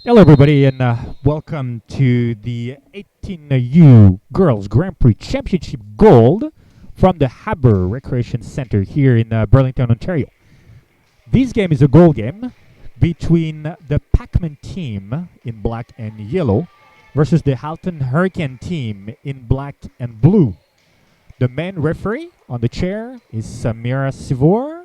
Hello, everybody, and welcome to the 18U Girls Grand Prix Championship Gold from the Haber Recreation Center here in Burlington, Ontario. This game is a goal game between the Pac-Man team in black and yellow versus the Halton Hurricane team in black and blue. The main referee on the chair is Samira Sivor.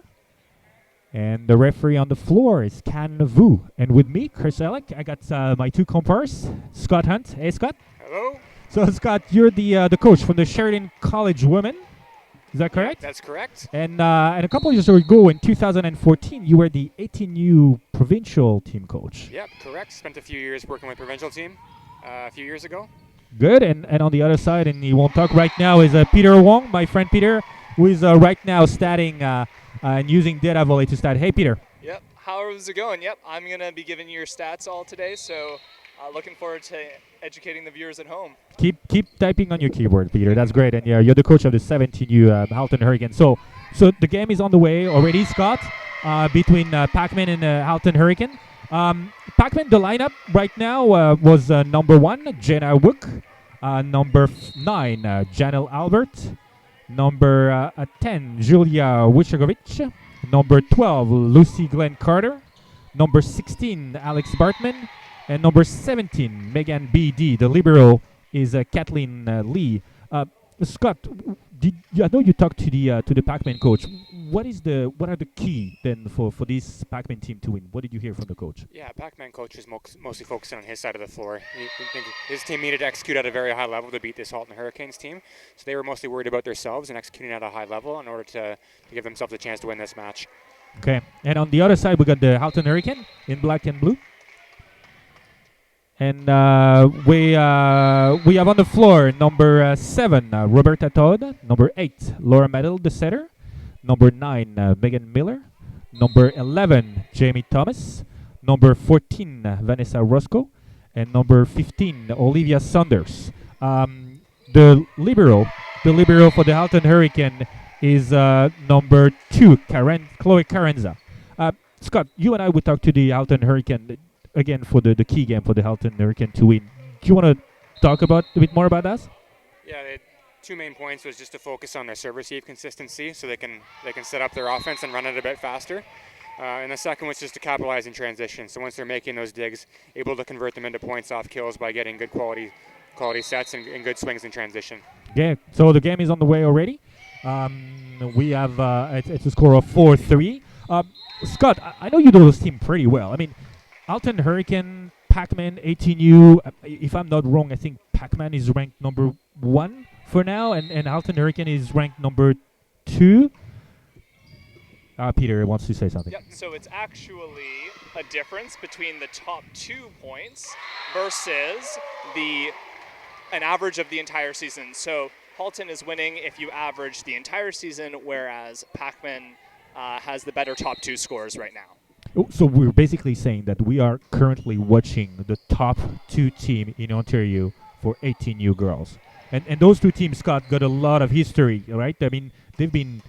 And the referee on the floor is Can Vu. And with me, Chris Ellick, I got my two comparse, Scott Hunt. Hey, Scott. Hello. So, Scott, you're the coach from the Sheridan College Women. Is that correct? That's correct. And a couple of years ago, in 2014, you were the 18U provincial team coach. Yep, correct. Spent a few years working with provincial team a few years ago. Good. And on the other side, and he won't talk right now, is Peter Wong, my friend Peter, who is right now statting and using data volley to stat. Hey, Peter. Yep. How's it going? Yep. I'm going to be giving you your stats all today, so looking forward to educating the viewers at home. Keep typing on your keyboard, Peter. That's great. And yeah, you're the coach of the 17U Halton Hurricane. So the game is on the way already, Scott, between Pac-Man and Halton Hurricane. Pac-Man, the lineup right now was number 1, Jenna Wook, number 9, Janelle Albert, number 10, Julia Wishagovich, number 12, Lucy Glenn Carter, number 16, Alex Bartman, and number 17, Megan B.D. The libero is Kathleen Lee. Scott, I know you talked to the Pac-Man coach. What are the key then for this Pac-Man team to win? What did you hear from the coach? Yeah, Pac-Man coach was mostly focusing on his side of the floor. His team needed to execute at a very high level to beat this Halton Hurricanes team. So they were mostly worried about themselves and executing at a high level in order to give themselves a chance to win this match. Okay, and on the other side we got the Halton Hurricane in black and blue. And we have on the floor number 7, Roberta Todd, number 8, Laura Medel, the setter, number 9, Megan Miller, number 11, Jamie Thomas, number 14, Vanessa Roscoe, and number 15, Olivia Saunders. The libero for the Halton Hurricane is number 2, Chloe Carenza. Scott, you and I would talk to the Halton Hurricane again for the key game for the Halton Hurricane to win. Do you want to talk a bit more about that? Yeah, the 2 main points was just to focus on their serve receive consistency so they can set up their offense and run it a bit faster. And the second was just to capitalize in transition. So once they're making those digs, able to convert them into points off kills by getting good quality sets and good swings in transition. Yeah, so the game is on the way already. We have it's a score of 4-3. Scott, I know you know this team pretty well. I mean, Halton Hurricane, Pac-Man, 18U. If I'm not wrong, I think Pac-Man is ranked number 1 for now, and Halton Hurricane is ranked number 2. Peter wants to say something. Yep. So it's actually a difference between the top 2 points versus an average of the entire season. So Halton is winning if you average the entire season, whereas Pac-Man has the better top 2 scores right now. So we're basically saying that we are currently watching the top 2 team in Ontario for 18U girls, and those 2 teams, Scott, got a lot of history, right? I mean, they've been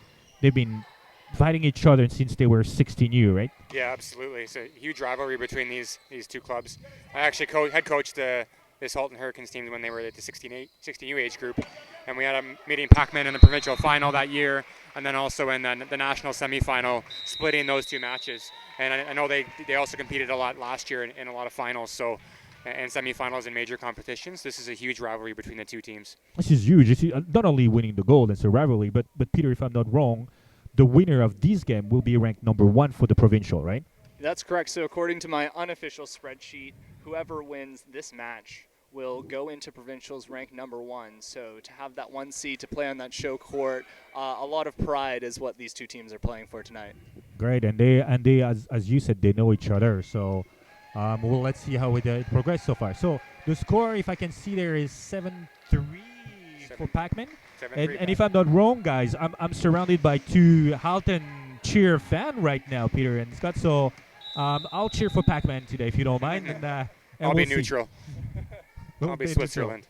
fighting each other since they were 16U, right? Yeah, absolutely. It's a huge rivalry between these 2 clubs. I actually head coached this Halton Hurricanes team when they were at the 16U age group, and we had a meeting Pac-Man in the provincial final that year, and then also in the national semifinal, splitting those 2 matches. And I know they also competed a lot last year in a lot of finals, so and semifinals in major competitions. This is a huge rivalry between the 2 teams. This is huge. It's not only winning the gold, it's a rivalry, but Peter, if I'm not wrong, the winner of this game will be ranked number 1 for the provincial, right? That's correct. So according to my unofficial spreadsheet, whoever wins this match will go into provincials ranked number 1. So to have that 1 seed to play on that show court, a lot of pride is what these 2 teams are playing for tonight. Great, and they as you said, they know each other. So well, let's see how it progresses so far. So the score, if I can see there, is 7-3 for Pac-Man. And if I'm not wrong, guys, I'm surrounded by 2 Halton cheer fan right now, Peter and Scott. So I'll cheer for Pac-Man today, if you don't mind. And I'll we'll be see. neutral. We'll I'll be be Switzerland.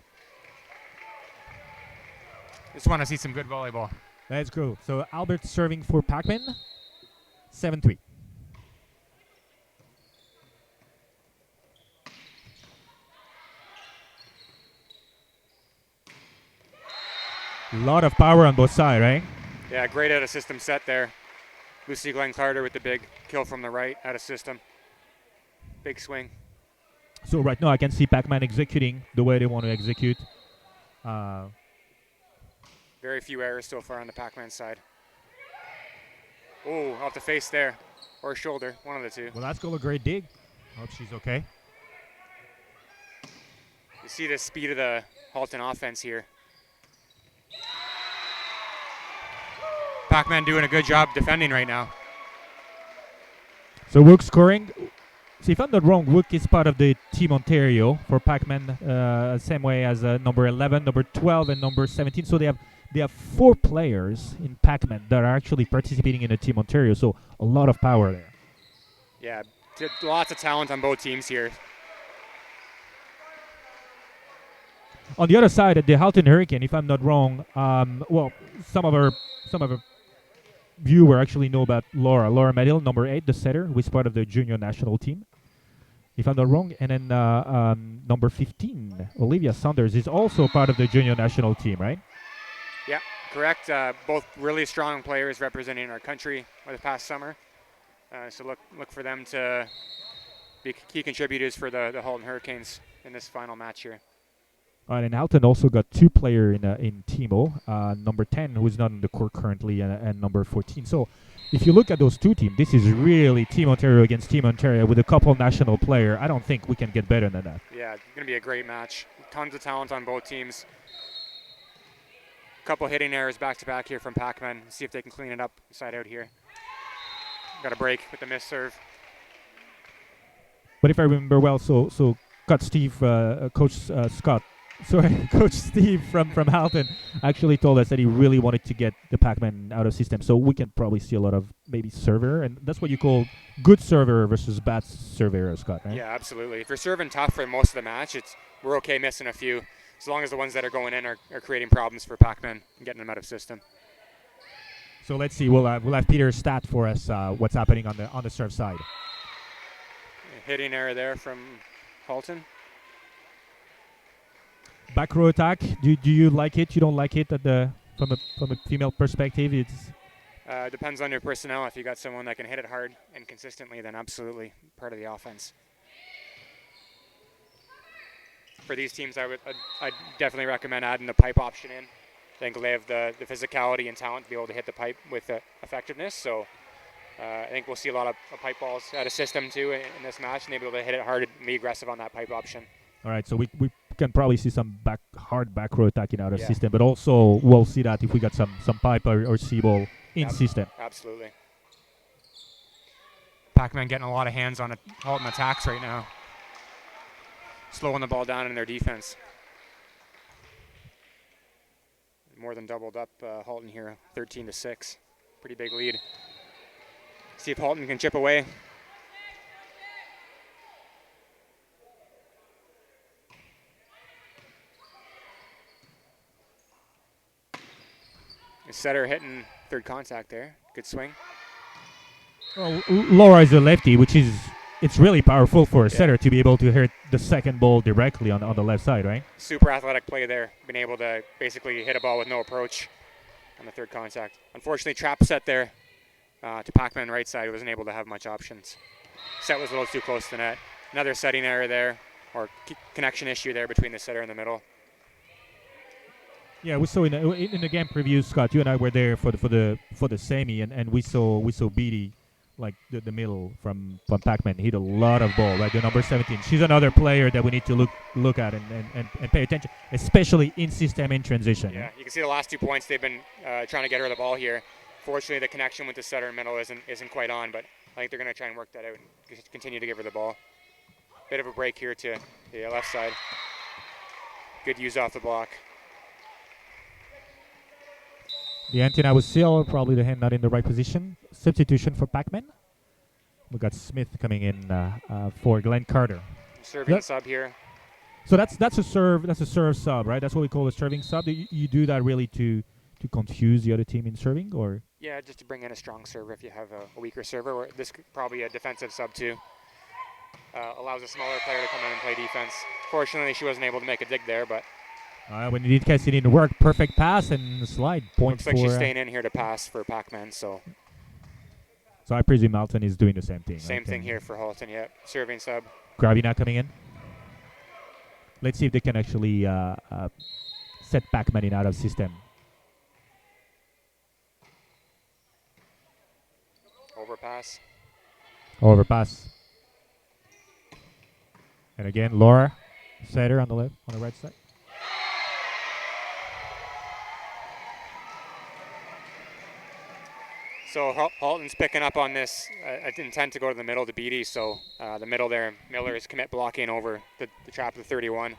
Just want to see some good volleyball. That's cool. So Albert serving for Pac-Man, 7-3. A lot of power on both sides, right? Yeah, great out of system set there. Lucy Glenn Carter with the big kill from the right out of system. Big swing. So right now I can see Pac-Man executing the way they want to execute. Very few errors so far on the Pac-Man side. Oh, off the face there. Or shoulder, one of the two. Well, that's a great dig. Hope she's okay. You see the speed of the Halton offense here. Pac-Man doing a good job defending right now. So Wook scoring. So if I'm not wrong, Wook is part of the Team Ontario for Pac-Man, same way as number 11, number 12, and number 17. So they have 4 players in Pac-Man that are actually participating in the Team Ontario. So a lot of power there. Yeah, lots of talent on both teams here. On the other side, at the Halton Hurricane, if I'm not wrong, well, some of our viewer actually know about Laura Medill, number 8, the setter, who is part of the junior national team, if I'm not wrong. And then number 15, Olivia Saunders, is also part of the junior national team, right? Yeah, correct. Both really strong players representing our country over the past summer. So look for them to be key contributors for the Halton Hurricanes in this final match here. All right, and Halton also got 2 players in Teamo, number 10, who is not in the court currently, and number 14. So if you look at those 2 teams, this is really Team Ontario against Team Ontario with a couple national players. I don't think we can get better than that. Yeah, it's going to be a great match. Tons of talent on both teams. Couple hitting errors back-to-back here from Pac-Man. See if they can clean it up side out here. Got a break with the miss serve. But if I remember well, so Coach Steve from Halton actually told us that he really wanted to get the Pac-Man out of system. So we can probably see a lot of maybe server, and that's what you call good server versus bad server, Scott, right? Yeah, absolutely. If you're serving tough for most of the match, we're okay missing a few, as long as the ones that are going in are creating problems for Pac-Man and getting them out of system. So let's see. We'll have Peter stat for us what's happening on the serve side. Hitting error there from Halton. Back row attack. Do you like it? You don't like it from a female perspective? It's depends on your personnel. If you got someone that can hit it hard and consistently, then absolutely part of the offense. For these teams, I'd definitely recommend adding the pipe option in. I think they have the physicality and talent to be able to hit the pipe with effectiveness. So I think we'll see a lot of pipe balls out of system too in this match, and they'll be able to hit it hard and be aggressive on that pipe option. All right, so we can probably see some hard back row attacking out of system, but also we'll see that if we got some pipe or C-ball in system. Absolutely. Pac-Man getting a lot of hands on Halton attacks right now. Slowing the ball down in their defense. More than doubled up Halton here, 13-6. Pretty big lead. See if Halton can chip away. The setter hitting third contact there. Good swing. Well, Laura is a lefty, which is it's really powerful for a setter to be able to hit the second ball directly on the left side, right? Super athletic play there. Been able to basically hit a ball with no approach on the third contact. Unfortunately, trap set there to Pac-Man right side. He wasn't able to have much options. Set was a little too close to the net. Another setting error there, or connection issue there between the setter and the middle. Yeah, we saw in the game preview, Scott. You and I were there for the semi, and we saw Beatty, like the middle from Pac-Man, hit a lot of ball, right? The number 17. She's another player that we need to look at and pay attention, especially in system in transition. Yeah, you can see the last 2 points they've been trying to get her the ball here. Fortunately, the connection with the setter and middle isn't quite on, but I think they're going to try and work that out and continue to give her the ball. Bit of a break here to the left side. Good use off the block. The antenna was still probably the hand not in the right position. Substitution for Pac-Man. We got Smith coming in for Glenn Carter. Serving sub here. So that's a serve sub, right? That's what we call a serving sub. You do that really to confuse the other team in serving, or? Yeah, just to bring in a strong server if you have a weaker server. Or this could probably a defensive sub too. Allows a smaller player to come in and play defense. Fortunately, she wasn't able to make a dig there, but When you did it didn't work, perfect pass and slide. Point Looks like she's for. staying in here to pass for Pac-Man, so So I presume Halton is doing the same thing. same right? thing here for Halton, yeah. Serving sub. Gravina coming in. Let's see if they can actually set Pac-Man in out of system. Overpass. Overpass. And again, Laura, setter on the left, on the right side. So Halton's picking up on this intent to go to the middle to Beatty. So the middle there, Miller is commit blocking over the trap of the 31.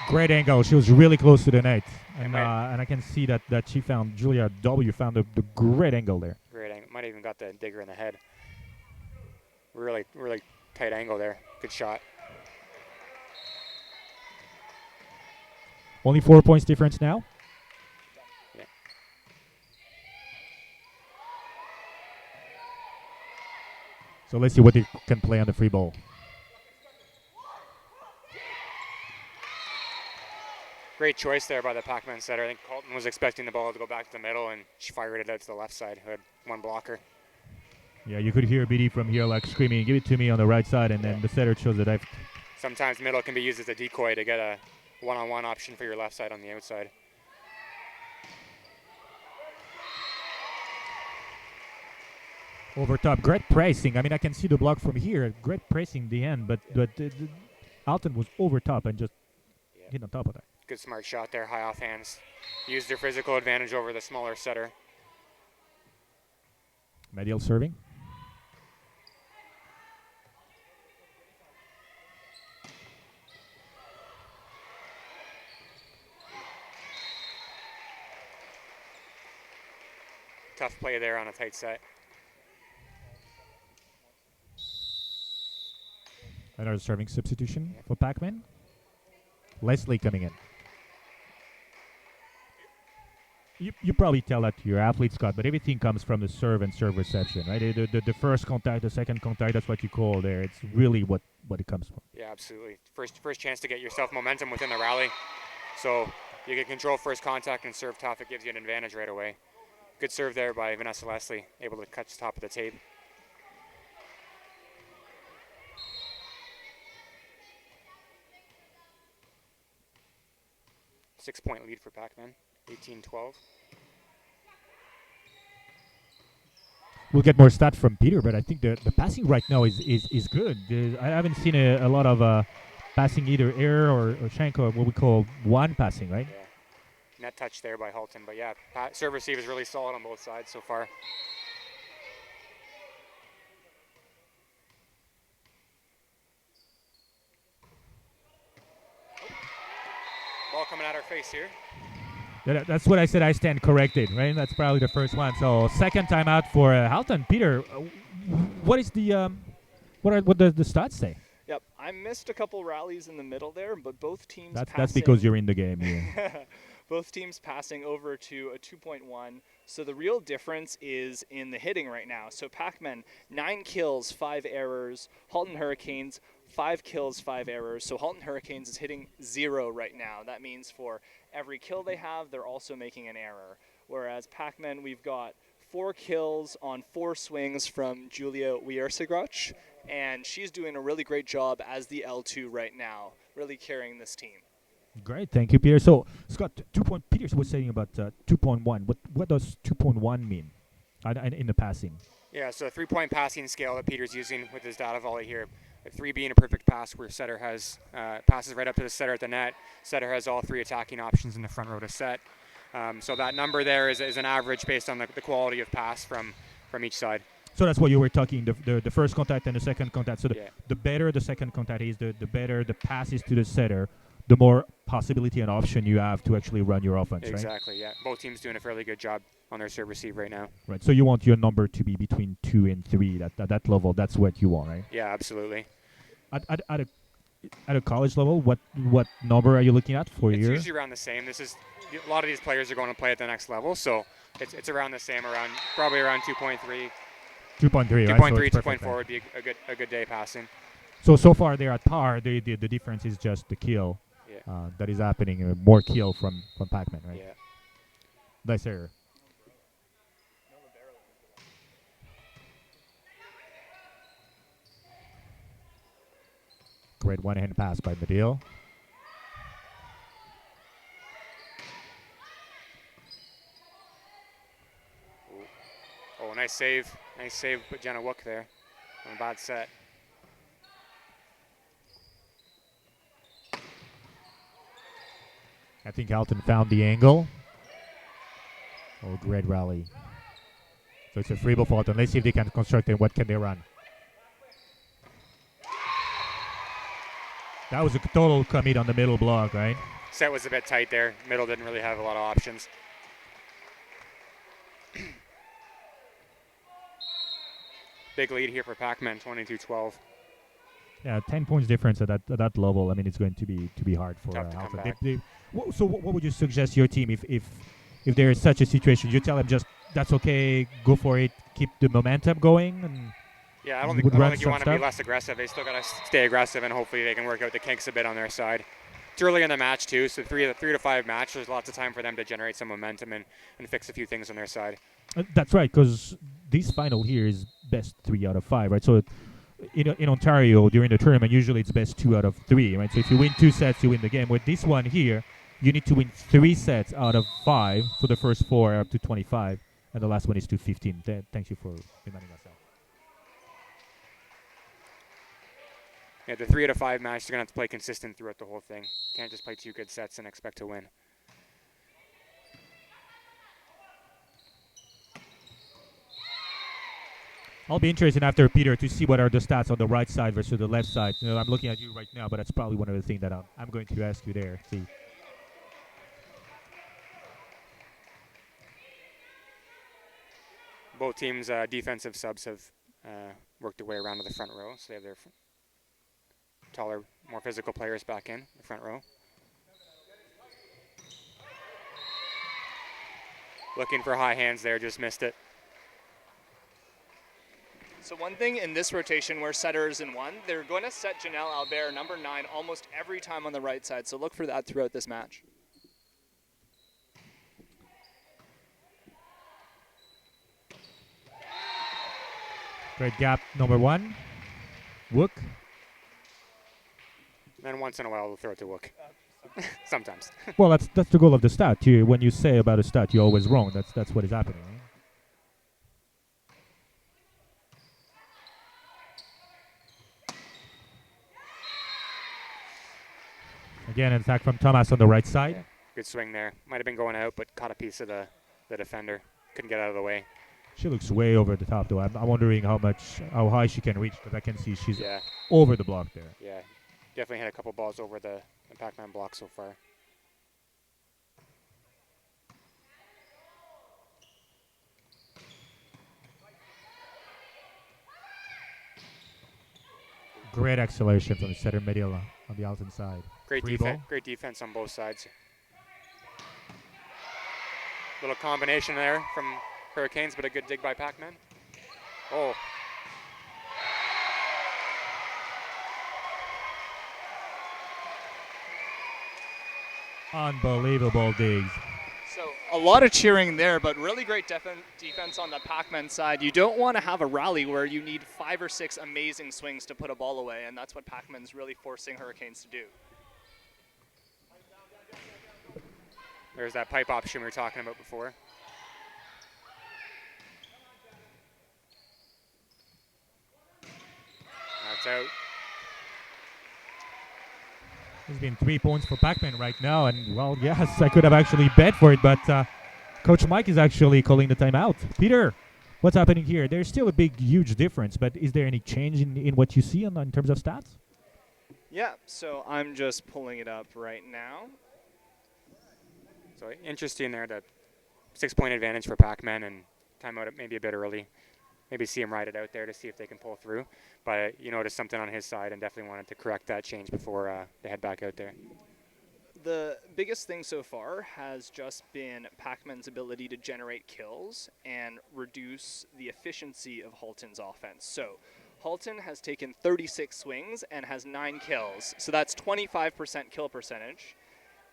Great angle. She was really close to the net. And I can see that she found, Julia W. found the great angle there. Great angle. Might have even got the digger in the head. Really, really tight angle there. Good shot. Only 4 points difference now. Yeah. So let's see what they can play on the free ball. Great choice there by the Pac-Man setter. I think Colton was expecting the ball to go back to the middle, and she fired it out to the left side, who had one blocker. Yeah, you could hear BD from here like screaming, give it to me on the right side, and then the setter chose the dive. Sometimes middle can be used as a decoy to get a one-on-one option for your left side on the outside. Over top, great pricing. I mean, I can see the block from here. Great pressing the end, but Alton was over top and just hit on top of that. Good smart shot there, high off hands. Used their physical advantage over the smaller setter. Medial serving. Tough play there on a tight set. Another serving substitution for Pac-Man. Leslie coming in. You probably tell that to your athletes, Scott, but everything comes from the serve and serve reception, right? The first contact, the second contact, that's what you call there. It's really what it comes from. Yeah, absolutely. First chance to get yourself momentum within the rally. So you can control first contact and serve tough. It gives you an advantage right away. Good serve there by Vanessa Leslie, able to catch the top of the tape. Six-point lead for Pac-Man, 18-12. We'll get more stats from Peter, but I think the passing right now is good. I haven't seen a lot of passing either air or shank or what we call one passing, right? Yeah. Net touch there by Halton, but yeah, serve receive is really solid on both sides so far. Ball coming at our face here. That's what I said. I stand corrected, right? That's probably the first one. So second time out for Halton. Peter, what is the what does the stats say? Yep, I missed a couple rallies in the middle there, but both teams. That's because you're in the game. Yeah. Both teams passing over to a 2.1. So the real difference is in the hitting right now. So Pac-Man, 9 kills, 5 errors. Halton Hurricanes, 5 kills, 5 errors. So Halton Hurricanes is hitting 0 right now. That means for every kill they have, they're also making an error. Whereas Pac-Man, we've got 4 kills on 4 swings from Julia WeeSreem, and she's doing a really great job as the L2 right now, really carrying this team. Great, thank you, Peter. So, Scott, 2 point. Peter was saying about 2.1. What does 2.1 mean in the passing? Yeah, so a 3-point passing scale that Peter's using with his data volley here. 3 being a perfect pass where setter has passes right up to the setter at the net. Setter has all 3 attacking options in the front row to set. So that number there is an average based on the quality of pass from each side. So that's what you were talking, the first contact and the second contact. So the better the second contact is, the better the pass is to the setter, the more possibility and option you have to actually run your offense, right? Exactly, yeah. Both teams doing a fairly good job on their serve receive right now. Right, so you want your number to be between 2 and 3. At that level, that's what you want, right? Yeah, absolutely. At a college level, what number are you looking at for It's your? usually around the same. A lot of these players are going to play at the next level, so it's around the same, probably around 2.3. 2.3, right? 2.3, So 2.4 would be a good day passing. So far they're at par. The difference is just the kill that is happening. More kill from Pac-Man, right? Yeah. Nice error. Great one-hand pass by Medill. Oh, nice save. Nice save, but Jenna Wook there on a bad set. I think Halton found the angle. Oh, great rally. So it's a free ball for Halton. Let's see if they can construct it. What can they run? That was a total commit on the middle block, right? Set was a bit tight there. Middle didn't really have a lot of options. Big lead here for Pac-Man, 22-12. Yeah, 10 points difference at that level. I mean, it's going to be hard for Tough to come Halton. back. So what would you suggest your team if there is such a situation? You tell them just that's okay, go for it, keep the momentum going, and yeah, I don't think you want to be less aggressive. They still got to stay aggressive, and hopefully they can work out the kinks a bit on their side. It's early in the match too, so 3 to 5 match. There's lots of time for them to generate some momentum and fix a few things on their side. That's right, because this final here is best 3 out of 5, right? So in Ontario during the tournament, usually it's best 2 out of 3, right? So if you win 2 sets, you win the game. With this one here, you need to win 3 sets out of 5 for the first 4 up to 25, and the last one is to 15. Thank you for reminding us that. Yeah, the 3 out of 5 match, they're going to have to play consistent throughout the whole thing. Can't just play 2 good sets and expect to win. I'll be interested after Peter to see what are the stats on the right side versus the left side. You know, I'm looking at you right now, but that's probably one of the things that I'm going to ask you there. See. Both teams' defensive subs have worked their way around to the front row, so they have their taller, more physical players back in the front row. Looking for high hands there, just missed it. So one thing in this rotation where setter is in 1, they're going to set Janelle Albert, number 9, almost every time on the right side. So look for that throughout this match. Great gap, number 1. Wook. And once in a while, we'll throw it to Wook. Sometimes. Well, that's the goal of the stat. When you say about a stat, you're always wrong. That's what is happening. Right? Again, an attack from Thomas on the right side. Yeah, good swing there. Might have been going out, but caught a piece of the defender. Couldn't get out of the way. She looks way over the top, though. I'm wondering how high she can reach, because I can see she's over the block there. Yeah, definitely had a couple balls over the Pac-Man block so far. Great acceleration from the setter Medill on the Alton side. Great defense on both sides. Little combination there from Hurricanes, but a good dig by Pac-Man. Oh. Unbelievable digs. So a lot of cheering there, but really great defense on the Pac-Man side. You don't want to have a rally where you need 5 or 6 amazing swings to put a ball away, and that's what Pac-Man's really forcing Hurricanes to do. There's that pipe option we were talking about before. That's out. There's been 3 points for Pac-Man right now, and well, yes, I could have actually bet for it, but Coach Mike is actually calling the timeout. Peter, what's happening here? There's still a big, huge difference, but is there any change in what you see in terms of stats? Yeah, so I'm just pulling it up right now. So interesting there, the 6-point advantage for Pac-Man, and timeout maybe a bit early. Maybe see him ride it out there to see if they can pull through. But you noticed something on his side and definitely wanted to correct that change before they head back out there. The biggest thing so far has just been Pac-Man's ability to generate kills and reduce the efficiency of Halton's offense. So Halton has taken 36 swings and has 9 kills. So that's 25% kill percentage.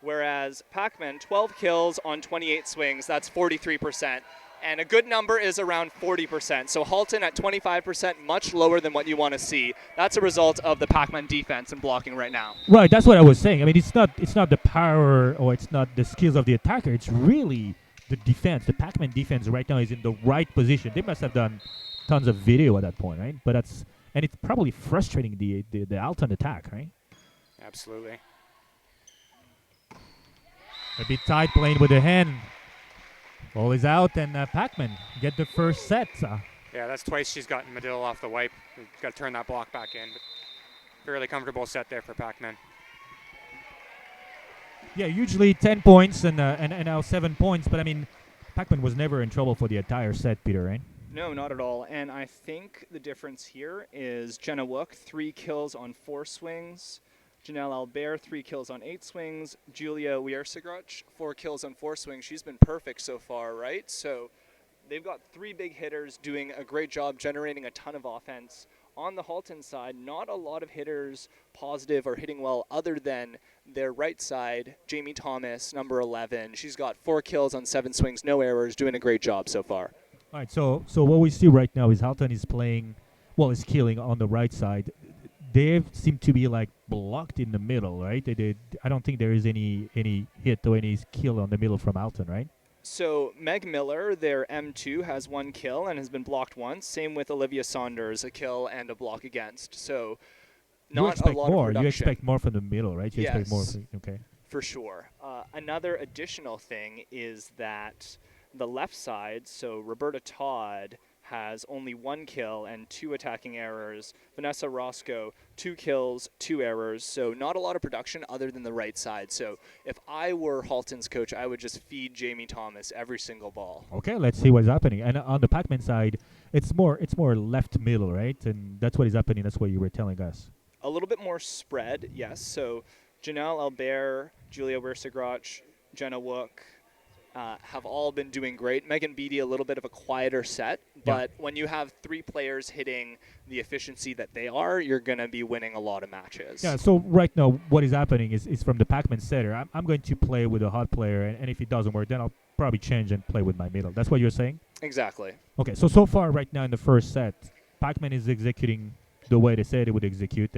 Whereas Pac-Man, 12 kills on 28 swings, that's 43%. And a good number is around 40%. So Halton at 25%, much lower than what you want to see. That's a result of the Pac-Man defense and blocking right now. Right, that's what I was saying. I mean, it's not the power or it's not the skills of the attacker. It's really the defense. The Pac-Man defense right now is in the right position. They must have done tons of video at that point, right? But it's probably frustrating the Alton attack, right? Absolutely. A bit tight playing with the hand. Ball is out, and Pac-Man get the first set. Yeah, that's twice she's gotten Medill off the wipe. We've got to turn that block back in. But fairly comfortable set there for Pac-Man. Yeah, usually 10 points and now 7 points. But, I mean, Pac-Man was never in trouble for the entire set, Peter, right? No, not at all. And I think the difference here is Jenna Wook, 3 kills on 4 swings. Janelle Albert, 3 kills on 8 swings. Julia WeeSreem, 4 kills on 4 swings. She's been perfect so far, right? So they've got 3 big hitters doing a great job generating a ton of offense. On the Halton side, not a lot of hitters positive or hitting well other than their right side, Jamie Thomas, number 11. She's got 4 kills on 7 swings, no errors, doing a great job so far. All right, so what we see right now is Halton is is killing on the right side. They seem to be like blocked in the middle, right? I don't think there is any hit or any kill on the middle from Alton, right? So Meg Miller, their M2, has 1 kill and has been blocked once. Same with Olivia Saunders, a kill and a block against. So not a lot of production. You expect more from the middle, right? You expect more. Okay. For sure. Another additional thing is that the left side, so Roberta Todd has only 1 kill and 2 attacking errors. Vanessa Roscoe, 2 kills, 2 errors. So not a lot of production other than the right side. So if I were Halton's coach, I would just feed Jamie Thomas every single ball. Okay, let's see what's happening. And on the Pac-Man side, it's more left middle, right? And that's what is happening. That's what you were telling us. A little bit more spread, yes. So Janelle Albert, Julia WeeSreem, Jenna Wook, have all been doing great. Megan Beattie, a little bit of a quieter set, but when you have 3 players hitting the efficiency that they are, you're going to be winning a lot of matches. Yeah, so right now what is happening is from the Pac-Man setter, I'm going to play with a hot player, and if it doesn't work, then I'll probably change and play with my middle. That's what you're saying? Exactly. Okay, so far right now in the first set, Pac-Man is executing the way they said it would execute,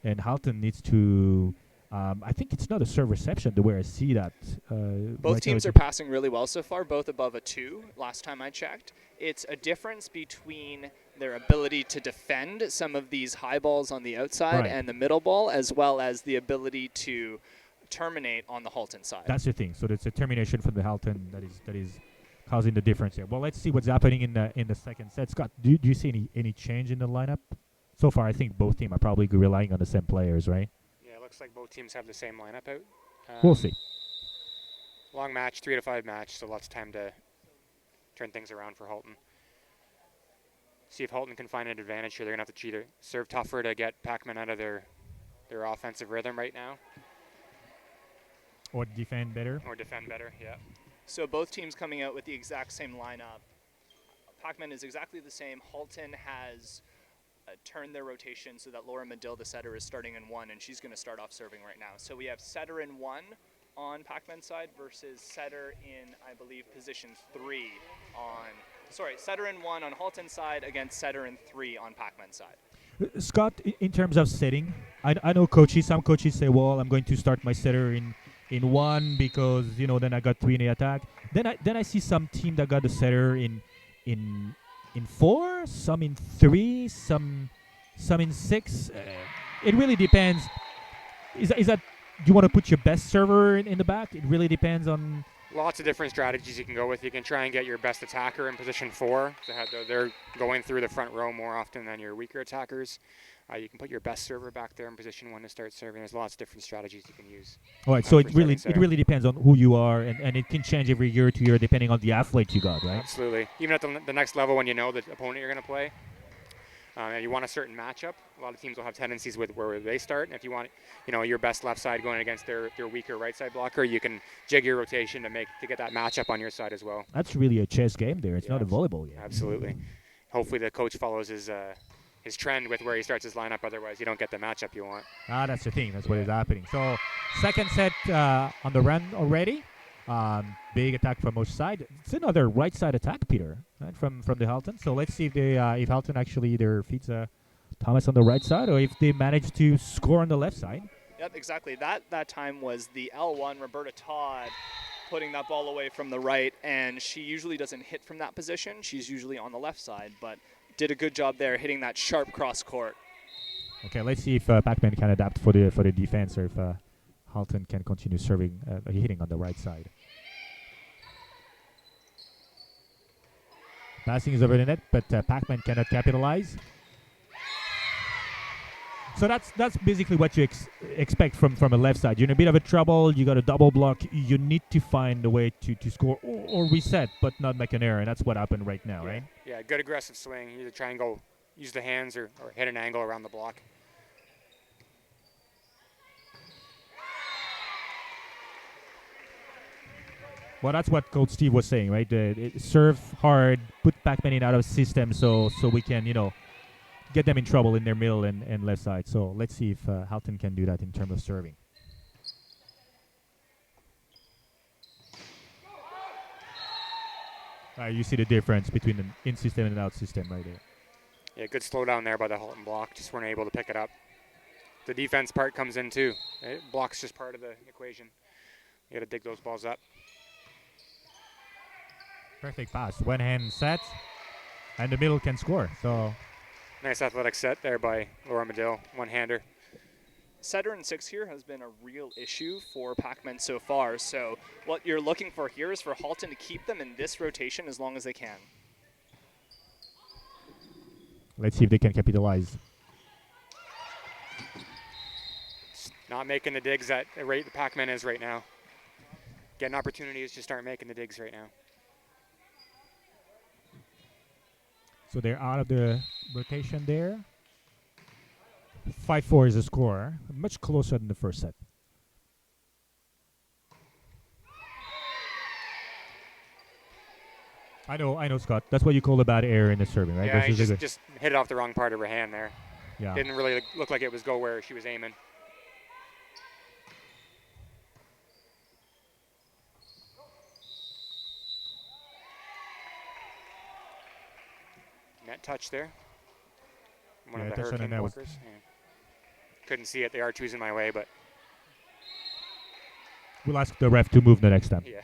and Halton needs to... I think it's not a serve reception the way I see that. Both teams are passing really well so far, both above a 2 last time I checked. It's a difference between their ability to defend some of these high balls on the outside and the middle ball, as well as the ability to terminate on the Halton side. That's the thing. So it's a termination from the Halton that is causing the difference here. Well, let's see what's happening in the second set. Scott, do you see any change in the lineup? So far, I think both teams are probably relying on the same players, right? Looks like both teams have the same lineup out. We'll see. Long match, 3 to 5 match, so lots of time to turn things around for Halton. See if Halton can find an advantage here. They're going to have to either serve tougher to get Pac-Man out of their offensive rhythm right now. Or defend better. Yeah. So both teams coming out with the exact same lineup. Pac-Man is exactly the same. Halton has... turn their rotation so that Laura Medill, the setter, is starting in 1, and she's going to start off serving right now. So we have setter in 1 on Pac-Man side versus setter in, I believe, position 3 on... Sorry, setter in 1 on Halton side against setter in 3 on Pac-Man side. Scott, in terms of setting, I know some coaches say, well, I'm going to start my setter in 1 because, then I got 3 in the attack. Then I see some team that got the setter in 4, some in 3, some in 6. It really depends. Is that do you want to put your best server in the back? It really depends on... Lots of different strategies you can go with. You can try and get your best attacker in position 4. So they're going through the front row more often than your weaker attackers. You can put your best server back there in position 1 to start serving. There's lots of different strategies you can use. All right, so it really depends on who you are, and it can change every year to year depending on the athlete you got, right? Absolutely. Even at the next level when you know the opponent you're going to play. You want a certain matchup. A lot of teams will have tendencies with where they start. And if you want, your best left side going against their weaker right side blocker, you can jig your rotation to get that matchup on your side as well. That's really a chess game there. It's not a volleyball game. Absolutely. Hopefully the coach follows his trend with where he starts his lineup. Otherwise, you don't get the matchup you want. That's the thing. That's what is happening. So second set on the run already. Big attack from each side. It's another right side attack, Peter, right, from the Halton. So let's see if Halton actually either feeds Thomas on the right side or if they manage to score on the left side. Yep, exactly. That time was the L1, Roberta Todd, putting that ball away from the right, and she usually doesn't hit from that position. She's usually on the left side, but did a good job there hitting that sharp cross court. Okay, let's see if Pac-Man can adapt for the defense or if Halton can continue serving, hitting on the right side. Passing is over the net, but Pac-Man cannot capitalize. So that's basically what you expect from a left side. You're in a bit of a trouble. You got a double block. You need to find a way to score or reset, but not make an error. And that's what happened right now, right? Yeah, good aggressive swing. Either try and go use the hands or hit an angle around the block. Well, that's what Coach Steve was saying, right? Serve hard, put Pac-Man in out of system so we can, get them in trouble in their middle and left side. So let's see if Halton can do that in terms of serving. You see the difference between an in system and an out system right there. Yeah, good slowdown there by the Halton block. Just weren't able to pick it up. The defense part comes in too. Right? Block's just part of the equation. You got to dig those balls up. Perfect pass. One hand set, and the middle can score. So nice athletic set there by Laura Medill, one-hander. Setter and six here has been a real issue for Pac-Man so far. So what you're looking for here is for Halton to keep them in this rotation as long as they can. Let's see if they can capitalize. Not making the digs at the rate the Pac-Man is right now. Getting opportunities to start making the digs right now. So they're out of the rotation there. 5-4 is the score. Much closer than the first set. I know, Scott. That's what you call a bad error in the serving, right? Yeah, he just hit it off the wrong part of her hand there. Yeah. Didn't really look like it was go where she was aiming. Net touch there. One of the Hurricane blockers. Yeah. Couldn't see it. They are choosing my way, but we'll ask the ref to move the next time. Yeah.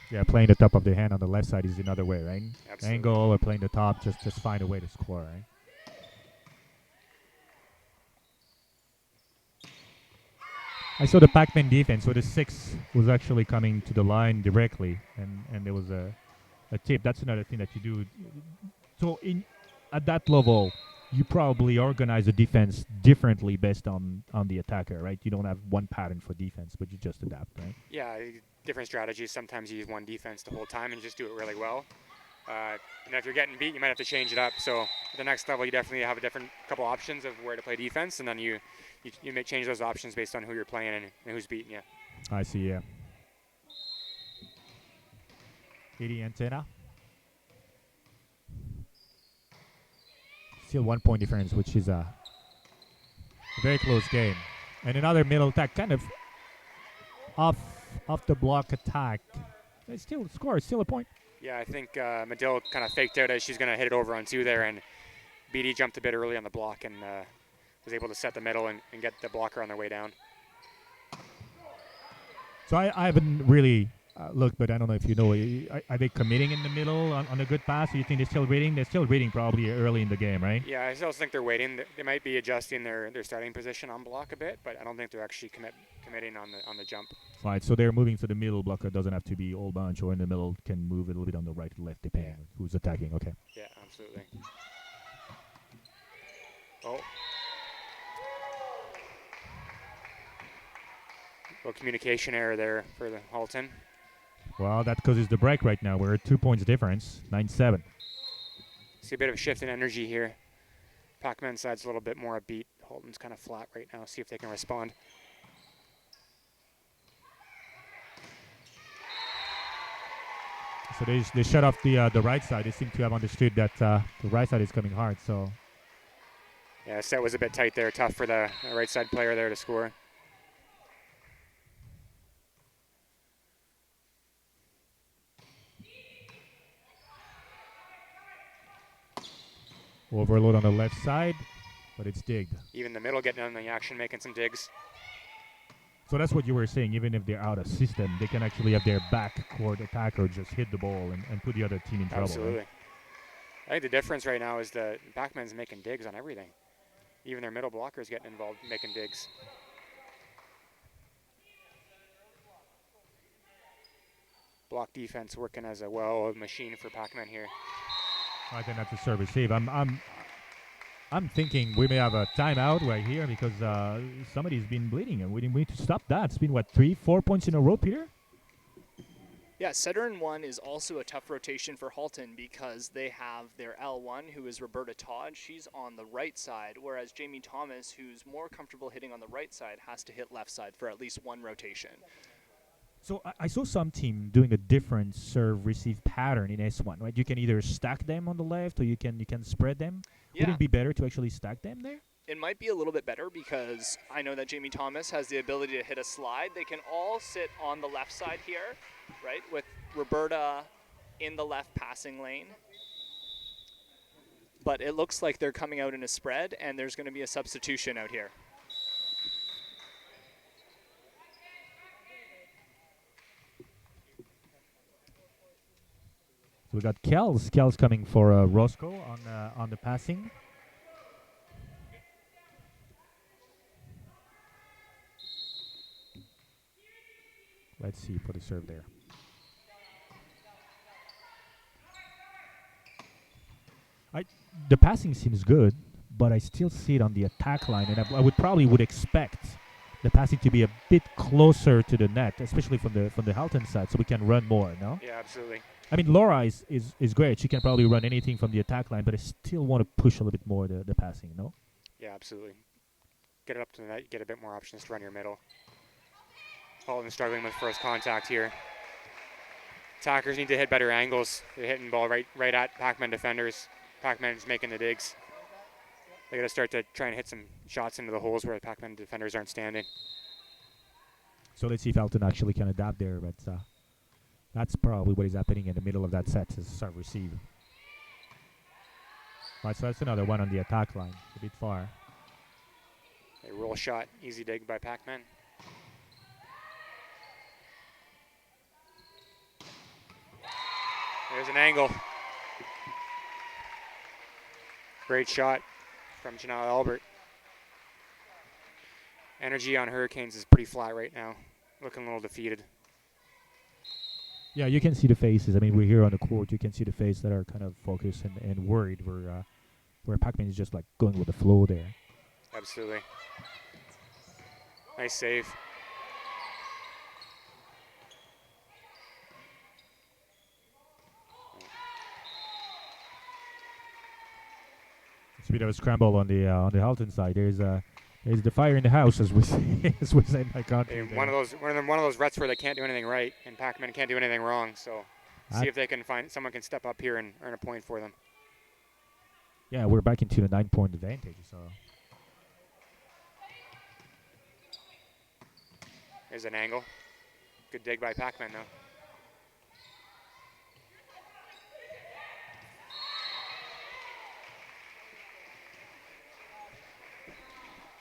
Yeah, playing the top of the hand on the left side is another way, right? Absolutely. Angle or playing the top, just find a way to score, right? I saw the Pac-Man defense, so the 6 was actually coming to the line directly, and there was a tip. That's another thing that you do. So at that level, you probably organize the defense differently based on the attacker, right? You don't have one pattern for defense, but you just adapt, right? Yeah, different strategies. Sometimes you use one defense the whole time and just do it really well. And if you're getting beat, you might have to change it up. So at the next level, you definitely have a different couple options of where to play defense, and then you may change those options based on who you're playing and who's beating you. I see, yeah. 80 antenna. Still 1 point difference, which is a very close game. And another middle attack, kind of off the block attack. It's still score, it's still a point. Yeah, I think Medill kind of faked out as she's going to hit it over on 2 there, and BD jumped a bit early on the block and was able to set the middle and get the blocker on their way down. So I haven't really looked, but I don't know if you know. Are they committing in the middle on a good pass? Or you think they're still reading? They're still reading probably early in the game, right? Yeah, I still think they're waiting. They might be adjusting their starting position on block a bit, but I don't think they're actually committing on the jump. Right, so they're moving to the middle. Blocker doesn't have to be all bunch or in the middle. Can move a little bit on the right or left depending on who's attacking. Okay. Yeah, absolutely. Oh. Little communication error there for the Halton. Well, that causes the break right now. We're at 2 points difference, 9-7. See a bit of a shift in energy here. Pac-Man side's a little bit more upbeat. Halton's kind of flat right now. See if they can respond. So they shut off the right side. They seem to have understood that the right side is coming hard. So yeah, set was a bit tight there. Tough for the right side player there to score. overload on the left side, but it's digged. Even the middle getting on the action, making some digs. So that's what you were saying. Even if they're out of system, they can actually have their backcourt attacker just hit the ball and put the other team in trouble. Absolutely. Right? I think the difference right now is that Pac-Man's making digs on everything. Even their middle blockers getting involved, making digs. Block defense working as a well-oiled machine for Pac-Man here. I think that's a service save. I'm thinking we may have a timeout right here because somebody's been bleeding and we need to stop that. It's been, what, 3-4 points in a row, Peter? Yeah, setter and one is also a tough rotation for Halton because they have their L1, who is Roberta Todd. She's on the right side, whereas Jamie Thomas, who's more comfortable hitting on the right side, has to hit left side for at least one rotation. So I saw some team doing a different serve-receive pattern in S1, right? You can either stack them on the left or you can spread them. Yeah. Wouldn't it be better to actually stack them there? It might be a little bit better because I know that Jamie Thomas has the ability to hit a slide. They can all sit on the left side here, right, with Roberta in the left passing lane. But it looks like they're coming out in a spread, and there's going to be a substitution out here. So we got Kels. Kels coming for Roscoe on the passing. Let's see for the serve there. The passing seems good, but I still see it on the attack line, and I would expect the passing to be a bit closer to the net, especially from the Halton side, so we can run more. No? Yeah, absolutely. I mean, Laura is great. She can probably run anything from the attack line, but I still want to push a little bit more the passing. No? Yeah, absolutely. Get it up to the net, get a bit more options to run your middle. Halton struggling with first contact here. Attackers need to hit better angles. They're hitting ball right at Pac-Man defenders. Pac-Man's making the digs. They got to start to try and hit some shots into the holes where the Pac-Man defenders aren't standing. So let's see if Halton actually can adapt there, but that's probably what is happening in the middle of that set is serve receive. Right, so that's another one on the attack line, a bit far. A roll shot, easy dig by Pac-Man. There's an angle. Great shot from Janelle Albert. Energy on Hurricanes is pretty flat right now. Looking a little defeated. Yeah, you can see the faces. I mean, we're here on the court. You can see the faces that are kind of focused and worried where Pac-Man is just like going with the flow there. Absolutely. Nice save. It's a bit of a scramble on the Halton side. There's the fire in the house, as we say, as we say in my country. One of those ruts where they can't do anything right, and Pac-Man can't do anything wrong. So, see if they can find someone can step up here and earn a point for them. Yeah, we're back into the 9-point advantage. So there's an angle. Good dig by Pac-Man though.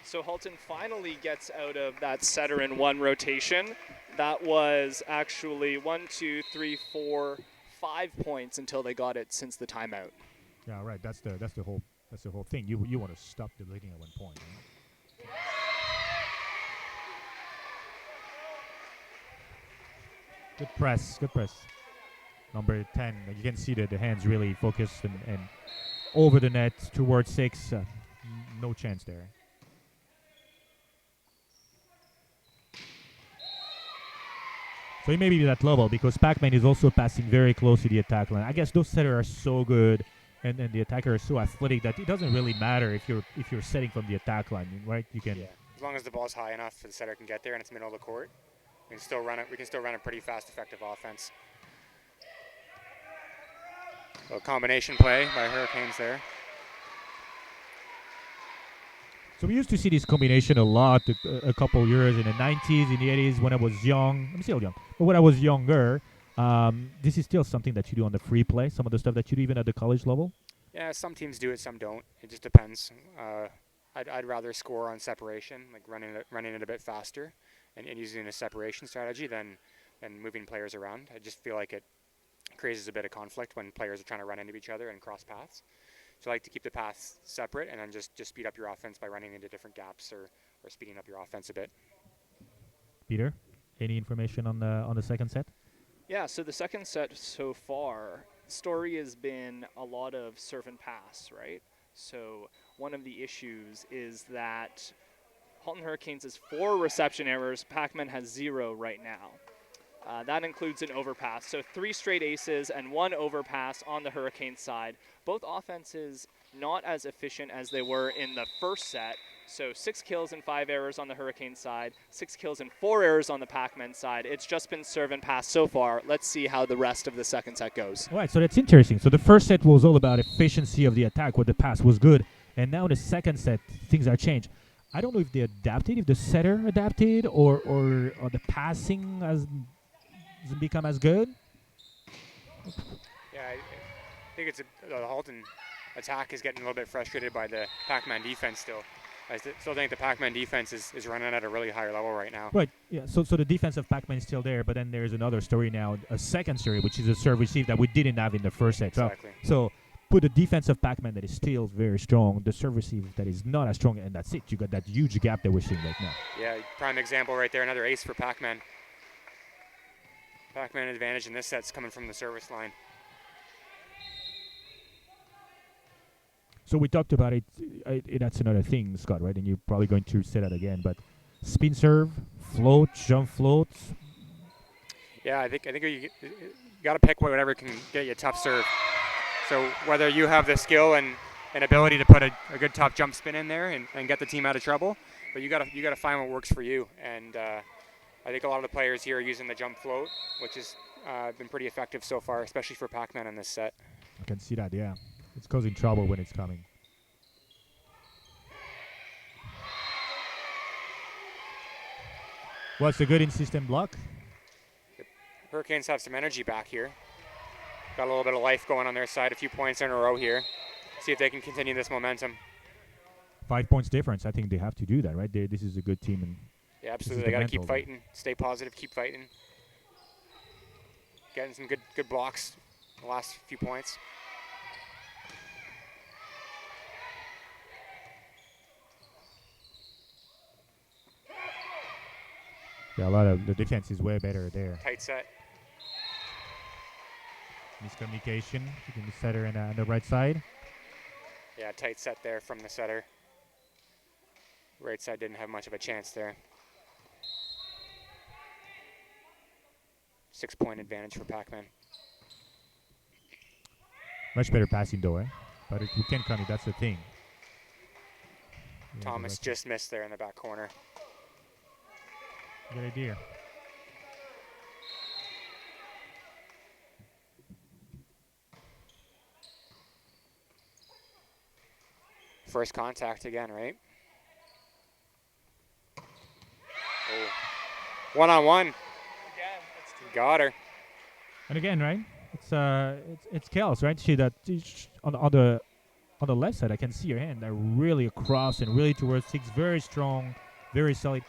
So Halton finally gets out of that setter in one rotation. That was actually 1, 2, 3, 4, 5 points until they got it since the timeout. yeah, right. That's the whole thing. You want to stop the leading at one point. Right? Good press. Number 10. You can see that the hands really focused and over the net towards 6. No chance there. So it may be that level because Pac-Man is also passing very close to the attack line. I guess those setters are so good, and the attacker is so athletic that it doesn't really matter if you're setting from the attack line, right? You can. Yeah. As long as the ball's high enough, the setter can get there and it's middle of the court. We can still run it. We can still run a pretty fast, effective offense. So combination play by Hurricanes there. So we used to see this combination a lot a couple years in the 90s, in the 80s when I was young. I'm still young, but when I was younger, this is still something that you do on the free play. Some of the stuff that you do even at the college level. Yeah, some teams do it, some don't. It just depends. I'd rather score on separation, like running it a bit faster, and using a separation strategy than moving players around. I just feel like it creates a bit of conflict when players are trying to run into each other and cross paths. So I like to keep the paths separate and then just speed up your offense by running into different gaps or speeding up your offense a bit. Peter, any information on the second set? Yeah, so the second set so far, story has been a lot of serve and pass, right? So one of the issues is that Halton Hurricanes has 4 reception errors. Pac-Man has 0 right now. That includes an overpass. So 3 straight aces and 1 overpass on the Hurricane side. Both offenses not as efficient as they were in the first set. So 6 kills and 5 errors on the Hurricane side, 6 kills and 4 errors on the Pac-Man side. It's just been serve and pass so far. Let's see how the rest of the second set goes. All right, so that's interesting. So the first set was all about efficiency of the attack, where the pass was good. And now in the second set, things are changed. I don't know if they adapted, if the setter adapted, or the passing has become as good. Yeah, I think it's the Halton attack is getting a little bit frustrated by the Pac-Man defense still. I still think the Pac-Man defense is running at a really higher level right now. Right, yeah, so the defense of Pac-Man is still there, but then there's another story now, a second story, which is a serve receive that we didn't have in the first set. Exactly. So put the defense of Pac-Man that is still very strong, the serve receive that is not as strong, and that's it. You got that huge gap that we're seeing right now. Yeah, prime example right there, another ace for Pac-Man. Pac-Man advantage in this set's coming from the service line. So we talked about it. That's another thing, Scott, right? And you're probably going to say that again. But spin serve, float, jump floats. Yeah, I think you got to pick whatever can get you a tough serve. So whether you have the skill and ability to put a good tough jump spin in there and get the team out of trouble, but you got to find what works for you. And I think a lot of the players here are using the jump float, which has been pretty effective so far, especially for Pac-Man in this set. I can see that, yeah. It's causing trouble when it's coming. Well, it's a good in-system block. The Hurricanes have some energy back here. Got a little bit of life going on their side, a few points in a row here. See if they can continue this momentum. 5 points difference. I think they have to do that, right? This is a good team. And yeah, absolutely. They got to keep fighting, stay positive, keep fighting. Getting some good blocks the last few points. Yeah, a lot of the defense is way better there. Tight set. Miscommunication between the setter and on the right side. Yeah, tight set there from the setter. Right side didn't have much of a chance there. 6-point advantage for Pac-Man. Much better passing though, eh? But we can't count it, that's the thing. Yeah, Thomas just missed there in the back corner. Good idea. First contact again, right? Oh. One-on-one. Again, it's Got her. And again, right? It's chaos, right? See that on the left side, I can see your hand. They're really across and really towards six. Very strong, very solid.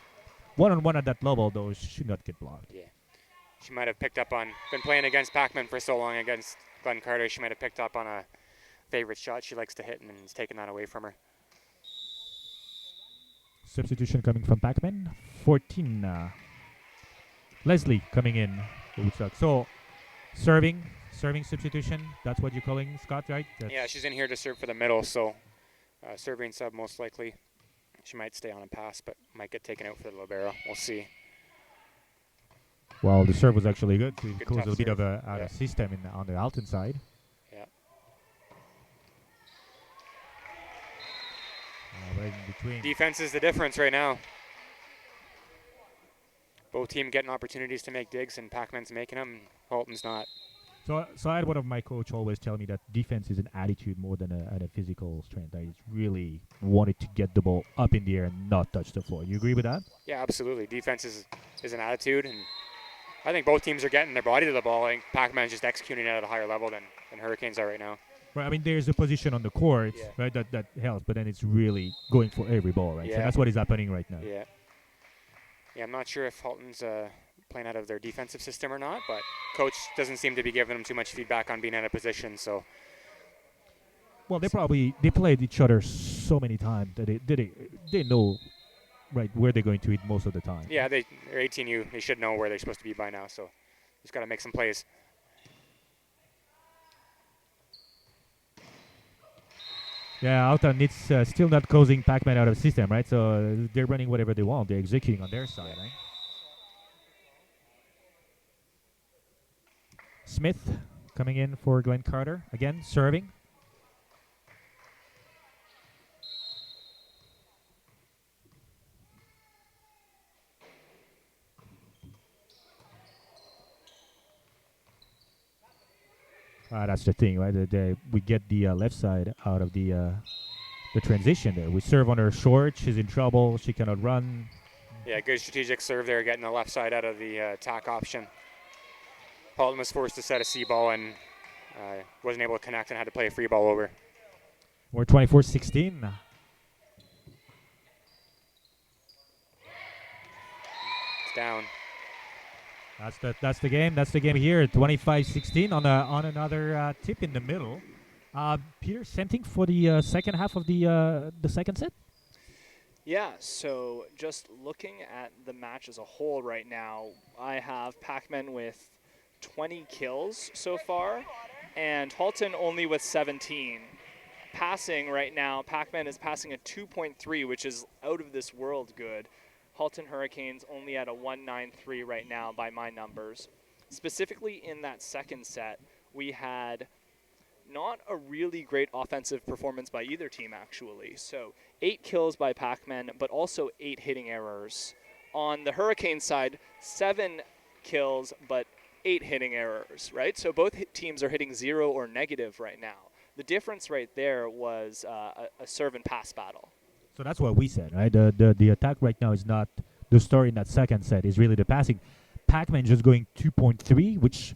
One-on-one at that level, though, should not get blocked. Yeah. She might have picked up on, been playing against Pac-Man for so long against Glenn Carter, she might have picked up on a favorite shot she likes to hit and is taking that away from her. Substitution coming from Pac-Man. 14. Leslie coming in. It would suck. So, serving substitution. That's what you're calling, Scott, right? Yeah, she's in here to serve for the middle, so serving sub most likely. She might stay on and pass, but might get taken out for the libero. We'll see. Well, the serve was actually good to Good cause tough a bit serve. of a Yeah. system on the Halton side. Yeah. Right in between. Defense is the difference right now. Both teams getting opportunities to make digs, and Pac-Man's making them. Halton's not. So I had one of my coach always tell me that defense is an attitude more than a physical strength. I really wanted to get the ball up in the air and not touch the floor. You agree with that? Yeah, absolutely. Defense is an attitude, and I think both teams are getting their body to the ball. I think Pac-Man's just executing it at a higher level than Hurricanes are right now. Right. I mean, there's a position on the court, Yeah. right, that helps, but then it's really going for every ball, right? So Yeah. that's what is happening right now. Yeah. Yeah, I'm not sure if Halton's playing out of their defensive system or not, but coach doesn't seem to be giving them too much feedback on being out of position. So Well, they played each other so many times that they know right where they're going to hit most of the time. yeah, they're 18U. They should know where they're supposed to be by now. So just got to make some plays. Yeah, Alton needs still not causing Pac-Man out of system, right? So they're running whatever they want. They're executing on their side, right? Smith coming in for Glenn Carter again, serving. That's the thing, right? We get the left side out of the transition there. We serve on her short. She's in trouble. She cannot run. Yeah, good strategic serve there, getting the left side out of the attack option. Halton was forced to set a C ball and wasn't able to connect and had to play a free ball over. We're 24-16. It's down. That's the game. That's the game here. 25-16 on another tip in the middle. Peter, same thing for the second half of the second set. Yeah, so just looking at the match as a whole right now, I have Pac-Man with 20 kills so far, and Halton only with 17. Passing right now, Pac-Man is passing a 2.3, which is out of this world good. Halton Hurricanes only at a 1.93 right now by my numbers. Specifically in that second set, we had not a really great offensive performance by either team, actually. So 8 kills by Pac-Man, but also 8 hitting errors. On the Hurricane side, 7 kills, but 8 hitting errors, right? So both teams are hitting 0 or negative right now. The difference right there was a serve and pass battle. So that's what we said, right? The attack right now is not the story in that second set. Is really the passing. Pac-Man just going 2.3, which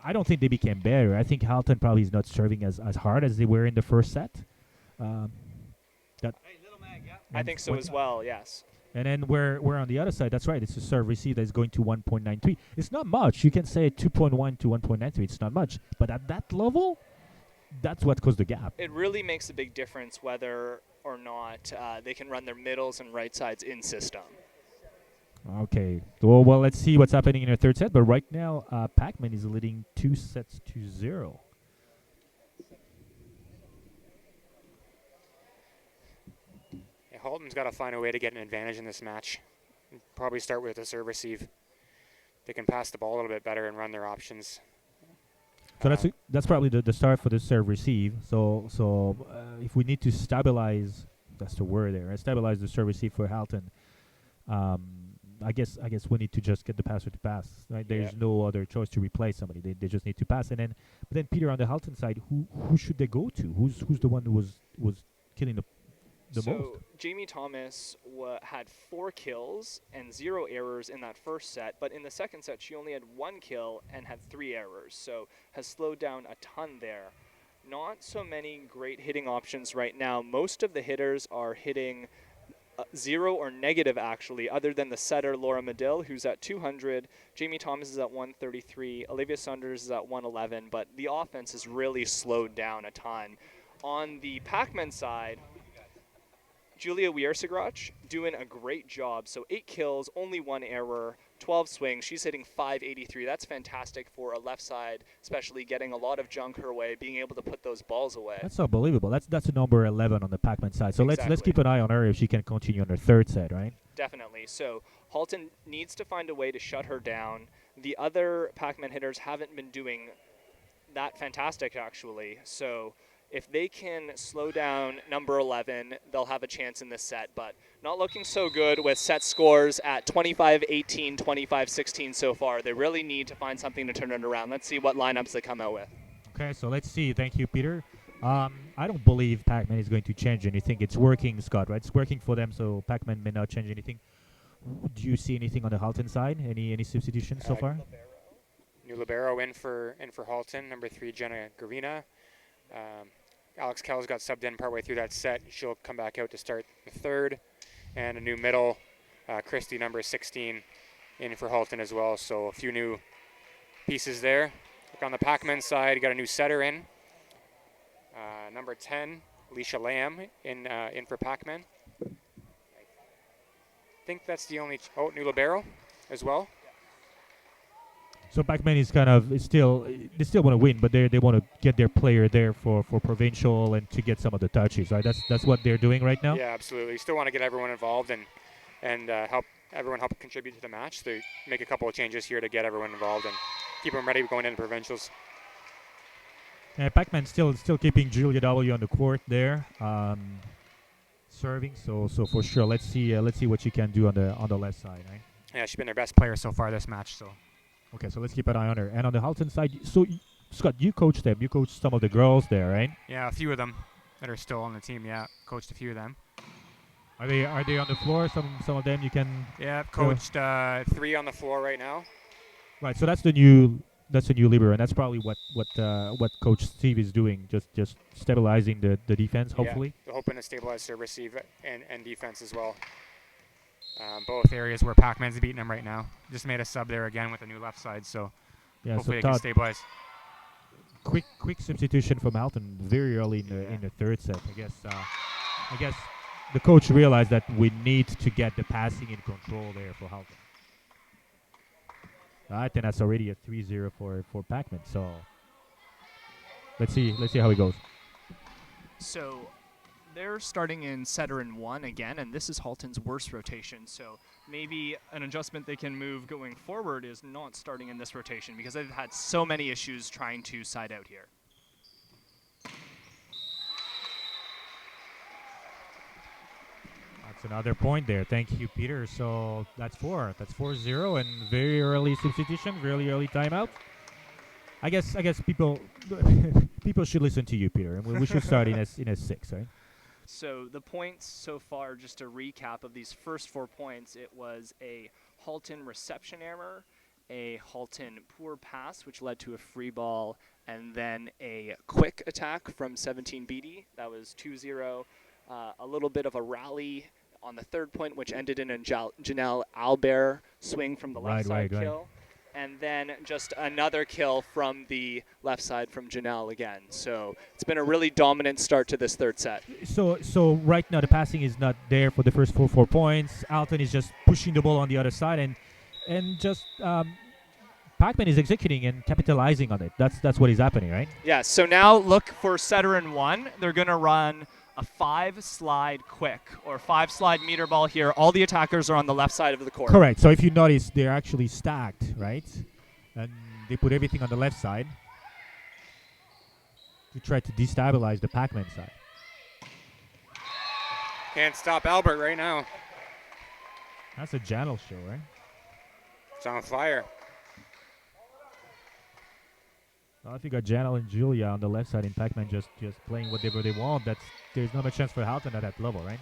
I don't think they became better. I think Halton probably is not serving as hard as they were in the first set. I think so as well, yes. And then we're on the other side. That's right. It's a serve receive that is going to 1.93. It's not much. You can say 2.1 to 1.93. It's not much. But at that level, that's what caused the gap. It really makes a big difference whether or not they can run their middles and right sides in system. Okay. Well, let's see what's happening in the third set. But right now, Pac-Man is leading 2-0. Yeah, Halton's got to find a way to get an advantage in this match. Probably start with a serve receive. They can pass the ball a little bit better and run their options. So that's probably the start for the serve receive. So if we need to stabilize, that's the word there, right? Stabilize the serve receive for Halton. I guess we need to just get the passer to pass. Right? There's no other choice to replace somebody. They just need to pass. But then Peter, on the Halton side, who should they go to? Who's the one who was killing the most? So Jamie Thomas had 4 kills and 0 errors in that first set, but in the second set she only had 1 kill and had 3 errors, so has slowed down a ton there. Not so many great hitting options right now. Most of the hitters are hitting 0 or negative, actually, other than the setter Laura Medill, who's at 200. Jamie Thomas is at 133. Olivia Saunders is at 111, but the offense has really slowed down a ton. On the Pac-Man side, Julia WeeSreem doing a great job. So 8 kills, only 1 error, 12 swings. She's hitting 583. That's fantastic for a left side, especially getting a lot of junk her way, being able to put those balls away. That's unbelievable. That's a number 11 on the Pac-Man side. So let's Exactly. keep an eye on her if she can continue on her third set, right? Definitely. So Halton needs to find a way to shut her down. The other Pac-Man hitters haven't been doing that fantastic, actually. So if they can slow down number 11, they'll have a chance in this set. But not looking so good with set scores at 25-18, 25-16 so far. They really need to find something to turn it around. Let's see what lineups they come out with. Okay, so let's see. Thank you, Peter. I don't believe Pac-Man is going to change anything. It's working, Scott, right? It's working for them, so Pac-Man may not change anything. Do you see anything on the Halton side? Any substitutions so far? New libero in for Halton, number 3 Jenna Garina. Alex Kells got subbed in partway through that set. She'll come back out to start the third. And a new middle, Christy, number 16, in for Halton as well. So a few new pieces there. Look on the Pac-Man side, you got a new setter in. Number 10, Leisha Lamb in for Pac-Man. I think that's the only new libero as well. So Pac-Man is kind of they still want to win, but they want to get their player there for provincial and to get some of the touches, right? That's what they're doing right now. Yeah, absolutely. Still want to get everyone involved and help everyone contribute to the match. They make a couple of changes here to get everyone involved and keep them ready going into provincials. Pac-Man still keeping Julia W on the court there, serving. So for sure, let's see what she can do on the left side, right? Yeah, she's been their best player so far this match. So. Okay, so let's keep an eye on her. And on the Halton side, so Scott, you coach them. You coach some of the girls there, right? Yeah, a few of them that are still on the team. Yeah, coached a few of them. Are they on the floor? Some of them you can. Yeah, coached 3 on the floor right now. Right, so that's the new libero, and that's probably what Coach Steve is doing, just stabilizing the defense, hopefully. Yeah, hoping to stabilize serve, receive, and defense as well. Both areas where Pac-Man's beating them right now. Just made a sub there again with a new left side, so yeah, hopefully so they can stabilize. Quick substitution from Halton very early in the third set. I guess the coach realized that we need to get the passing in control there for Halton. I think that's already a 3-0 for Pac-Man. So let's see how it goes. So they're starting in setter in 1 again, and this is Halton's worst rotation. So maybe an adjustment they can move going forward is not starting in this rotation because they've had so many issues trying to side out here. That's another point there. Thank you, Peter. So that's 4. That's 4-0 and very early substitution, really early timeout. I guess people people should listen to you, Peter, and we should start in a 6, right? So the points so far, just a recap of these first 4 points, it was a Halton reception error, a Halton poor pass, which led to a free ball, and then a quick attack from 17 BD. That was 2-0. A little bit of a rally on the third point, which ended in a Janelle Albert swing from the left side kill. And then just another kill from the left side from Janelle again. So it's been a really dominant start to this third set. So right now the passing is not there for the first 4 points. Alton is just pushing the ball on the other side, and just Pac-Man is executing and capitalizing on it. That's what is happening, right? Yeah, so now look for setter in 1. They're going to run a 5-slide quick or 5-slide meter ball here. All the attackers are on the left side of the court. Correct. So if you notice, they're actually stacked, right? And they put everything on the left side to try to destabilize the Pac-Man side. Can't stop Albert right now. That's a Janel show, right? It's on fire. Well, if you got Janel and Julia on the left side and Pac-Man just playing whatever they want, there's not a chance for Halton at that level, right?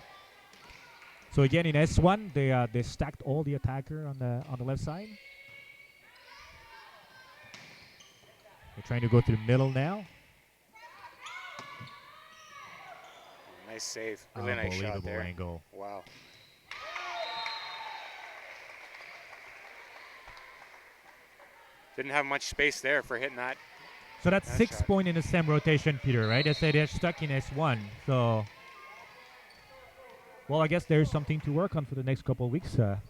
So again in S1, they stacked all the attacker on the left side. They're trying to go through the middle now. Nice save. Really nice shot there. Angle. Wow. Didn't have much space there for hitting that. So that's 6 point in the same rotation, Peter, right? They say they're stuck in S1. So, well, I guess there's something to work on for the next couple of weeks, for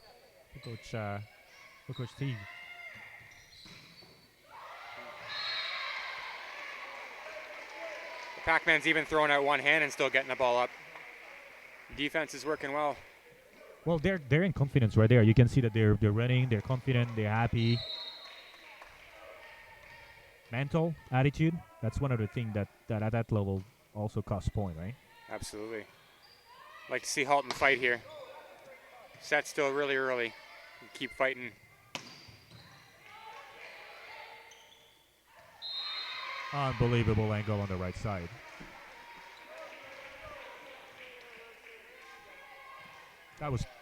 Coach Steve. Pac-Man's even throwing out one hand and still getting the ball up. Defense is working well. Well, they're in confidence right there. You can see that they're running, they're confident, they're happy. Mental attitude. That's one of the things that at that level also costs point, right? Absolutely. Like to see Halton fight here. Set still really early. Keep fighting. Unbelievable angle on the right side.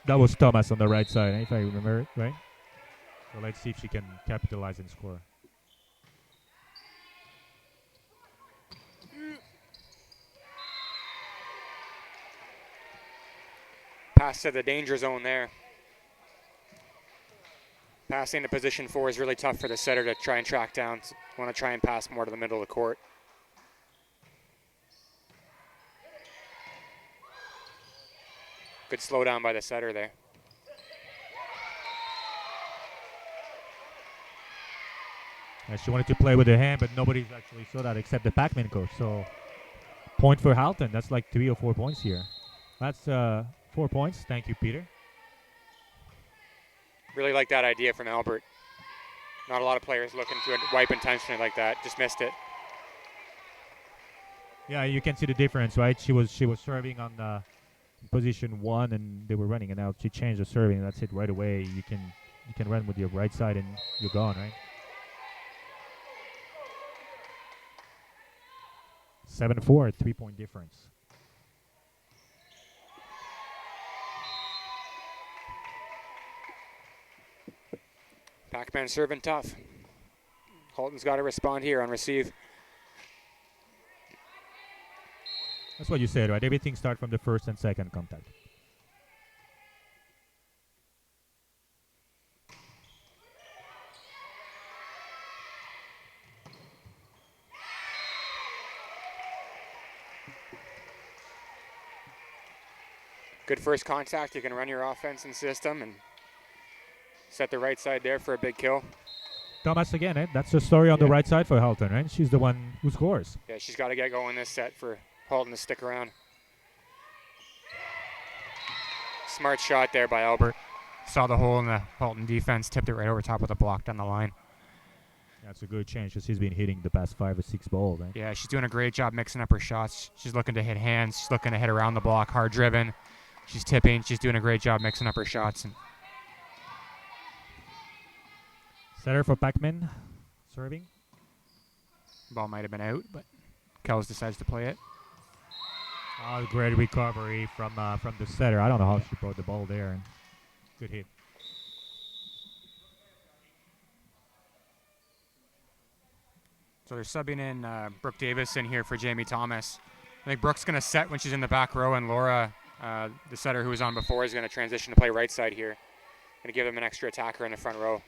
That was Thomas on the right side, if I remember it right. So let's see if she can capitalize and score. Pass to the danger zone there. Passing to position 4 is really tough for the setter to try and track down. Want to try and pass more to the middle of the court. Good slowdown by the setter there. She wanted to play with her hand, but nobody's actually saw that except the Pac-Man coach. So point for Halton. That's like 3 or 4 points here. That's 4 points. Thank you, Peter. Really like that idea from Albert. Not a lot of players looking to wipe intentionally like that. Just missed it. Yeah, you can see the difference, right? She was serving on position 1, and they were running, and now she changed the serving, and that's it right away. You can run with your right side, and you're gone, right? 7-4, 3-point difference. Pac-Man serving tough. Halton's got to respond here on receive. That's what you said, right? Everything starts from the first and second contact. Good first contact. You can run your offense and system and set the right side there for a big kill. Thomas again, eh? That's the story on the right side for Halton, right? She's the one who scores. Yeah, she's got to get going this set for Halton to stick around. Smart shot there by Albert. Saw the hole in the Halton defense, tipped it right over top of the block down the line. That's a good change because she's been hitting the past 5 or 6 balls, right? Yeah, she's doing a great job mixing up her shots. She's looking to hit hands. She's looking to hit around the block, hard driven. She's tipping. She's doing a great job mixing up her shots. And setter for Pac-Man, serving. ball might have been out, but Kells decides to play it. Oh, great recovery from the setter. I don't know how she brought the ball there. And good hit. So they're subbing in Brooke Davis in here for Jamie Thomas. I think Brooke's going to set when she's in the back row, and Laura, the setter who was on before, is going to transition to play right side here. Going to give them an extra attacker in the front row.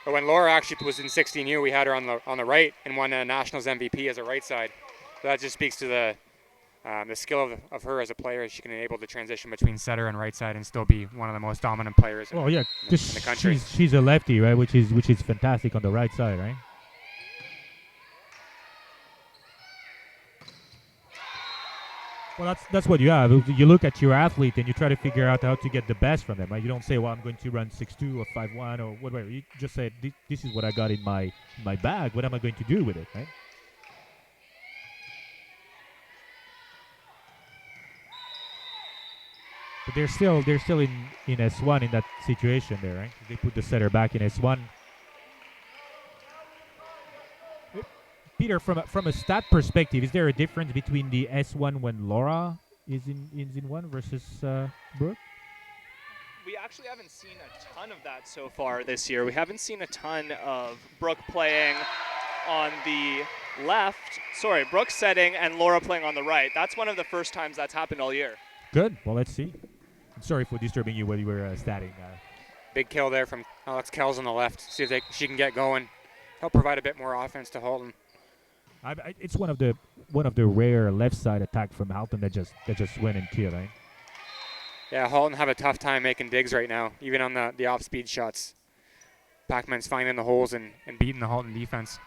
But when Laura actually was in 16U, we had her on the right and won a Nationals MVP as a right side. So that just speaks to the skill of her as a player. She can enable the transition between setter and right side and still be one of the most dominant players in the country. She's a lefty, right? Which is fantastic on the right side, right? Well, that's what you have. You look at your athlete and you try to figure out how to get the best from them, right? You don't say, well, I'm going to run 6'2" or 5'1" or whatever. You just say, this is what I got in my bag. What am I going to do with it, right? But they're still in S1 in that situation there, right? They put the setter back in S1. Peter, from a stat perspective, is there a difference between the S1 when Laura is in one versus Brooke? We actually haven't seen a ton of that so far this year. We haven't seen a ton of Brooke playing on the left. Sorry, Brooke setting and Laura playing on the right. That's one of the first times that's happened all year. Good. Well, let's see. I'm sorry for disturbing you while you were statting. Big kill there from Alex Kells on the left. See if she can get going. Help provide a bit more offense to Halton. It's one of the rare left side attack from Halton that just went and killed, right? Yeah, Halton have a tough time making digs right now, even on the off-speed shots. Pac-Man's finding the holes and beating the Halton defense.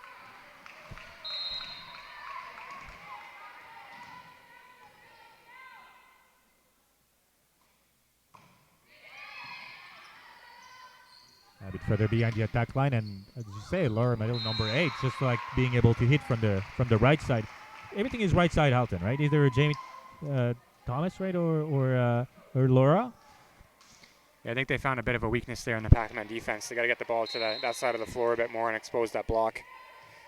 A bit further behind the attack line, and as you say, lower middle number 8, just like being able to hit from the right side. Everything is right side Halton, right? Either Jamie Thomas, right, or Laura. Yeah, I think they found a bit of a weakness there in the Pac-Man defense. They got to get the ball to that side of the floor a bit more and expose that block.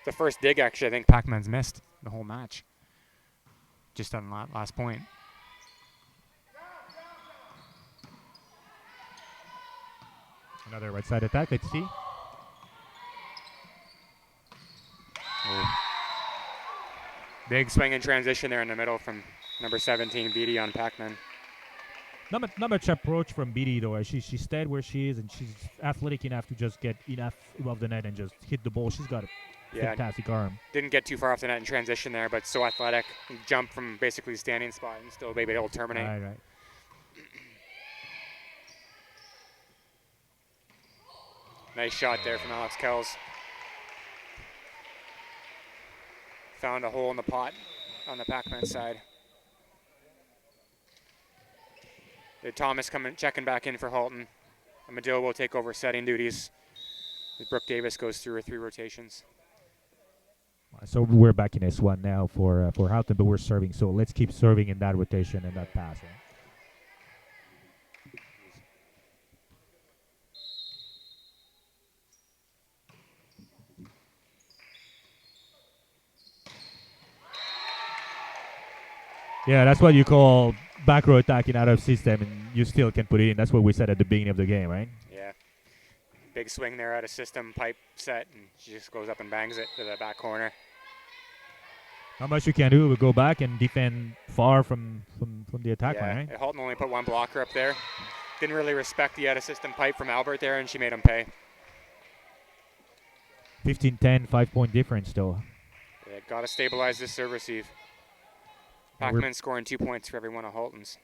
The first dig, actually, I think Pac-Man's missed the whole match. Just on that last point. Another right side attack. Let's see. Oh. Big swing and transition there in the middle from number 17, Beatty on Pac-Man. Not much approach from Beatty though. She stayed where she is, and she's athletic enough to just get enough above the net and just hit the ball. She's got a fantastic arm. Didn't get too far off the net in transition there, but so athletic. Jump from basically standing spot and still be able to terminate. Right. Nice shot there from Alex Kells. Found a hole in the pot on the Pac-Man side. Thomas checking back in for Halton. Amadillo will take over setting duties. Brooke Davis goes through her 3 rotations. So we're back in S1 now for Halton, but we're serving. So let's keep serving in that rotation and that pass. Right? Yeah, that's what you call back row attacking out of system, and you still can put it in. That's what we said at the beginning of the game, right? Yeah. Big swing there out of system, pipe set, and she just goes up and bangs it to the back corner. Not much you can do. We go back and defend far from the attack line, right? Halton only put 1 blocker up there. Didn't really respect the out of system pipe from Albert there, and she made him pay. 15-10, 5-point difference though. Yeah, got to stabilize this serve receive. Pac-Man scoring 2 points for every one of Halton's.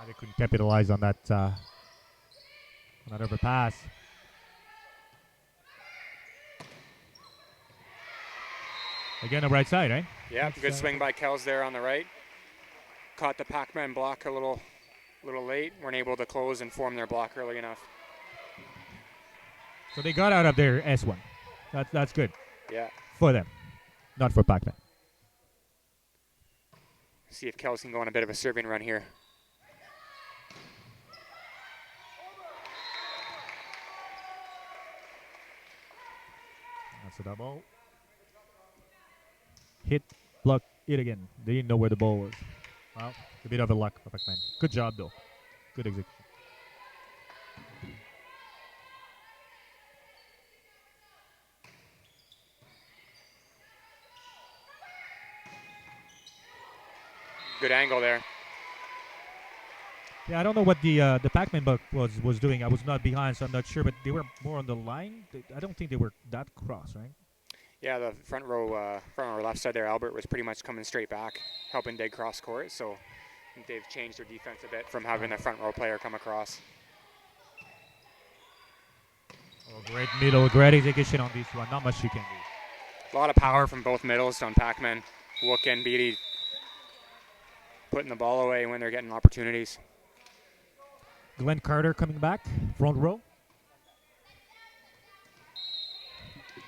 They couldn't capitalize on that overpass. Again, the right side, right? Yeah, good swing by Kells there on the right. Caught the Pac-Man block a little late. Weren't able to close and form their block early enough. So they got out of their S1. That's good. Yeah. For them, not for Pac-Man. See if Kells can go on a bit of a serving run here. That's a double. Hit, block, hit again. They didn't know where the ball was. Well, a bit of a luck for Pac-Man. Good job, though. Good execution. Good angle there. Yeah, I don't know what the Pac-Man buck was doing. I was not behind, so I'm not sure. But they were more on the line. I don't think they were that cross, right? Yeah, the front row left side there, Albert was pretty much coming straight back, helping dig cross court. So I think they've changed their defense a bit from having the front row player come across. Oh, great middle, great execution on this one. Not much you can do. A lot of power from both middles on Pac-Man. Wook and Beatty putting the ball away when they're getting opportunities. Glenn Carter coming back, front row.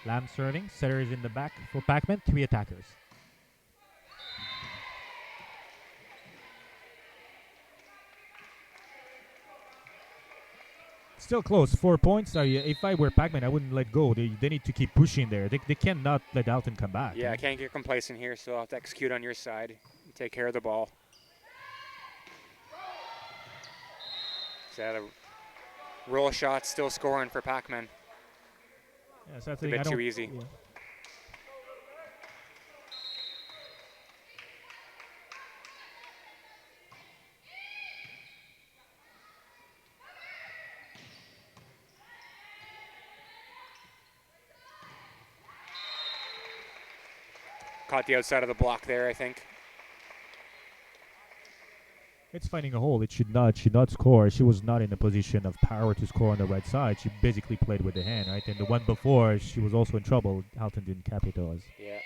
Lamb serving. Setter is in the back for Pac-Man. 3 attackers. Still close. 4 points. If I were Pac-Man, I wouldn't let go. They need to keep pushing there. They cannot let Alton come back. Yeah, I can't get complacent here, so I'll have to execute on your side. Take care of the ball. Is that a roll shot still scoring for Pac-Man? Yeah, so It's a bit too easy. Yeah. Caught the outside of the block there, I think. It's finding a hole. It should not score. She was not in a position of power to score on the right side. She basically played with the hand, right? And the one before, she was also in trouble. Halton didn't capitalize. Yeah.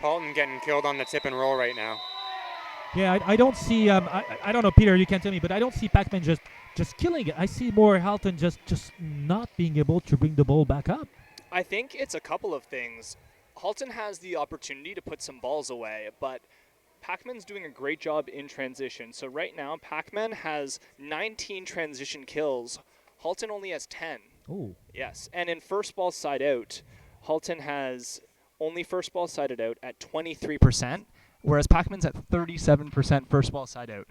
Halton getting killed on the tip and roll right now. Yeah, I don't see. I don't know, Peter. You can tell me, but I don't see Pac-Man just killing it. I see more Halton just not being able to bring the ball back up. I think it's a couple of things. Halton has the opportunity to put some balls away, but Pac-Man's doing a great job in transition. So right now, Pac-Man has 19 transition kills. Halton only has 10. Oh. Yes, and in first ball side out, Halton has only first ball sided out at 23%, whereas Pac-Man's at 37% first ball side out.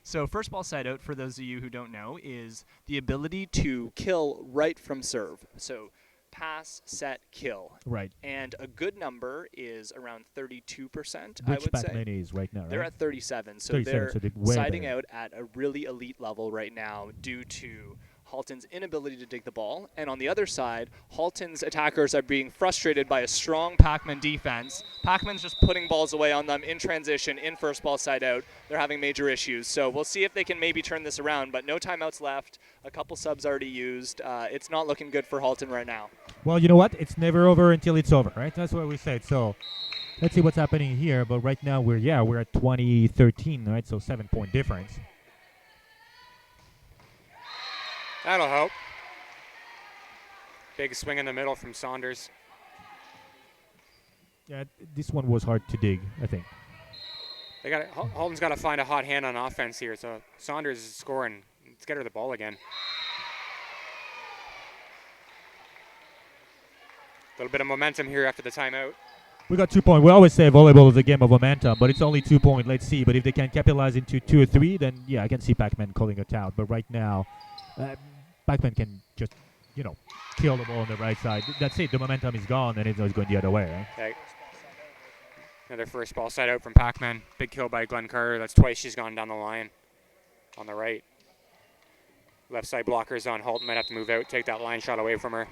So first ball side out, for those of you who don't know, is the ability to kill right from serve. So pass, set, kill. Right. And a good number is around 32%, Which I would Pac-Man say. is right now, right? They're at 37, so 37, they're so they're way siding better. out at a really elite level right now due to Halton's inability to dig the ball. And on the other side, Halton's attackers are being frustrated by a strong Pac-Man defense. Pac-Man's just putting balls away on them in transition, in first ball side out. They're having major issues. So we'll see if they can maybe turn this around, but no timeouts left. A couple subs already used. It's not looking good for Halton right now. Well, you know what? It's never over until it's over, right? That's what we said. So let's see what's happening here. But right now we're at 20-13, right? So 7-point difference. That'll help. Big swing in the middle from Saunders. Yeah, this one was hard to dig, I think. Halton's got to find a hot hand on offense here. So Saunders is scoring. Let's get her the ball again. A little bit of momentum here after the timeout. We got 2 points. We always say volleyball is a game of momentum, but it's only 2 points. Let's see. But if they can capitalize into 2 or 3, then yeah, I can see Pac-Man calling it out. But right now, Pac-Man can just, kill the ball on the right side. That's it. The momentum is gone, and it's going the other way, right? Okay. Another first ball side out from Pac-Man. Big kill by Glenn Carter. That's twice she's gone down the line on the right. Left side blockers on. Halton might have to move out, take that line shot away from her.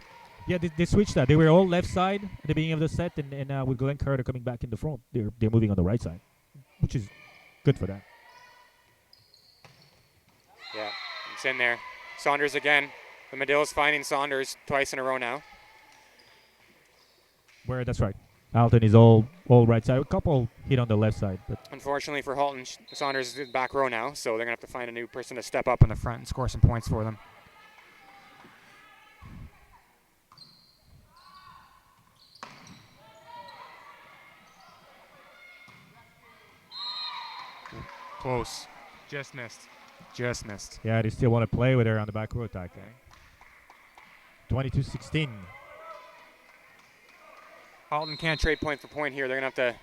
Yeah, they switched that. They were all left side at the beginning of the set, and with Glenn Carter coming back in the front, they're moving on the right side, which is good for them. Yeah, it's in there. Saunders again. The Medill's finding Saunders twice in a row now. That's right. Halton is all right side. A couple hit on the left side, but Unfortunately for Halton, Saunders is in the back row now, so they're going to have to find a new person to step up in the front and score some points for them. Close. Just missed. yeah, they still want to play with her on the back row attack. 22-16. Halton can't trade point for point here. They're going to have to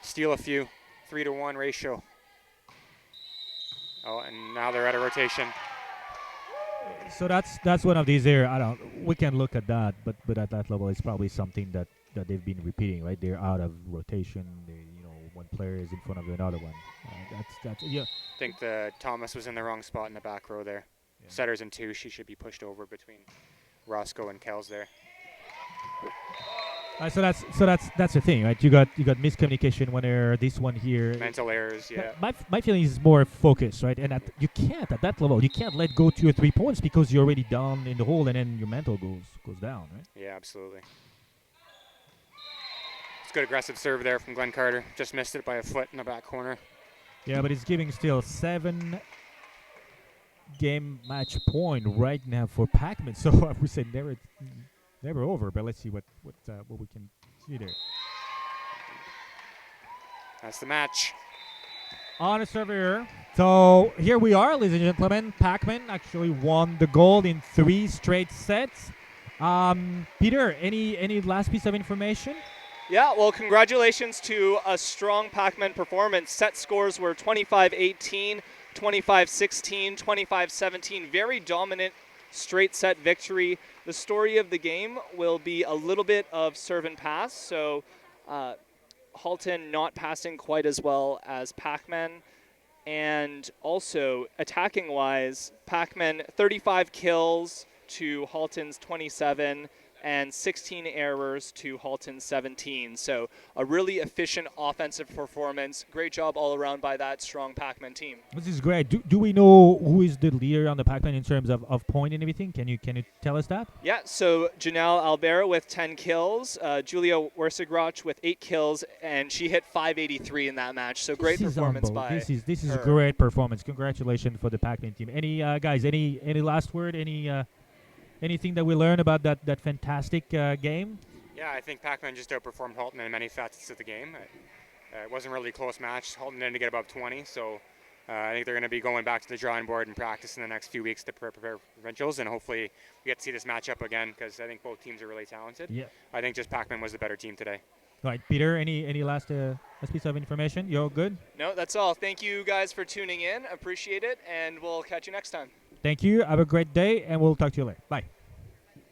steal a few. 3-to-1 ratio. Oh, and now they're at a rotation. So that's one of these here. We can look at that, but at that level, it's probably something that they've been repeating, right? They're out of rotation. One player is in front of another one. That's yeah. I think Thomas was in the wrong spot in the back row there. Yeah. Setter's in 2. She should be pushed over between Roscoe and Kells there. So that's the thing, right? You got miscommunication when this one here. Mental errors, yeah. My feeling is more focus, right? And you can't at that level. You can't let go 2 or 3 points because you're already down in the hole, and then your mental goes down, right? Yeah, absolutely. It's good aggressive serve there from Glenn Carter. Just missed it by a foot in the back corner. Yeah, but it's giving still 7 game match point right now for Pac-Man. So I would say never over, but let's see what we can see there. That's the match. On a server. So here we are, ladies and gentlemen. Pac-Man actually won the gold in 3 straight sets. Peter, any last piece of information? Yeah, well, congratulations to a strong Pac-Man performance. Set scores were 25-18, 25-16, 25-17. Very dominant straight set victory. The story of the game will be a little bit of serve and pass. So Halton not passing quite as well as Pac-Man. And also attacking-wise, Pac-Man 35 kills, to Halton's 27 and 16 errors to Halton's 17. So a really efficient offensive performance. Great job all around by that strong Pac-Man team. This is great. Do we know who is the leader on the Pac-Man in terms of point and everything? Can you tell us that? Yeah, so Janelle Albera with 10 kills, Julia Wersigroch with 8 kills, and she hit 583 in that match. So great performance by This is her. great performance. Congratulations for the Pac-Man team. Any guys? Any last word? Anything that we learned about that fantastic game? Yeah, I think Pac-Man just outperformed Halton in many facets of the game. It wasn't really a close match. Halton ended to get above 20, so I think they're going to be going back to the drawing board and practice in the next few weeks to prepare for provincials, and hopefully we get to see this matchup again because I think both teams are really talented. Yeah. I think just Pac-Man was the better team today. All right, Peter. Any last piece of information? You're good. No, that's all. Thank you guys for tuning in. Appreciate it, and we'll catch you next time. Thank you. Have a great day, and we'll talk to you later. Bye.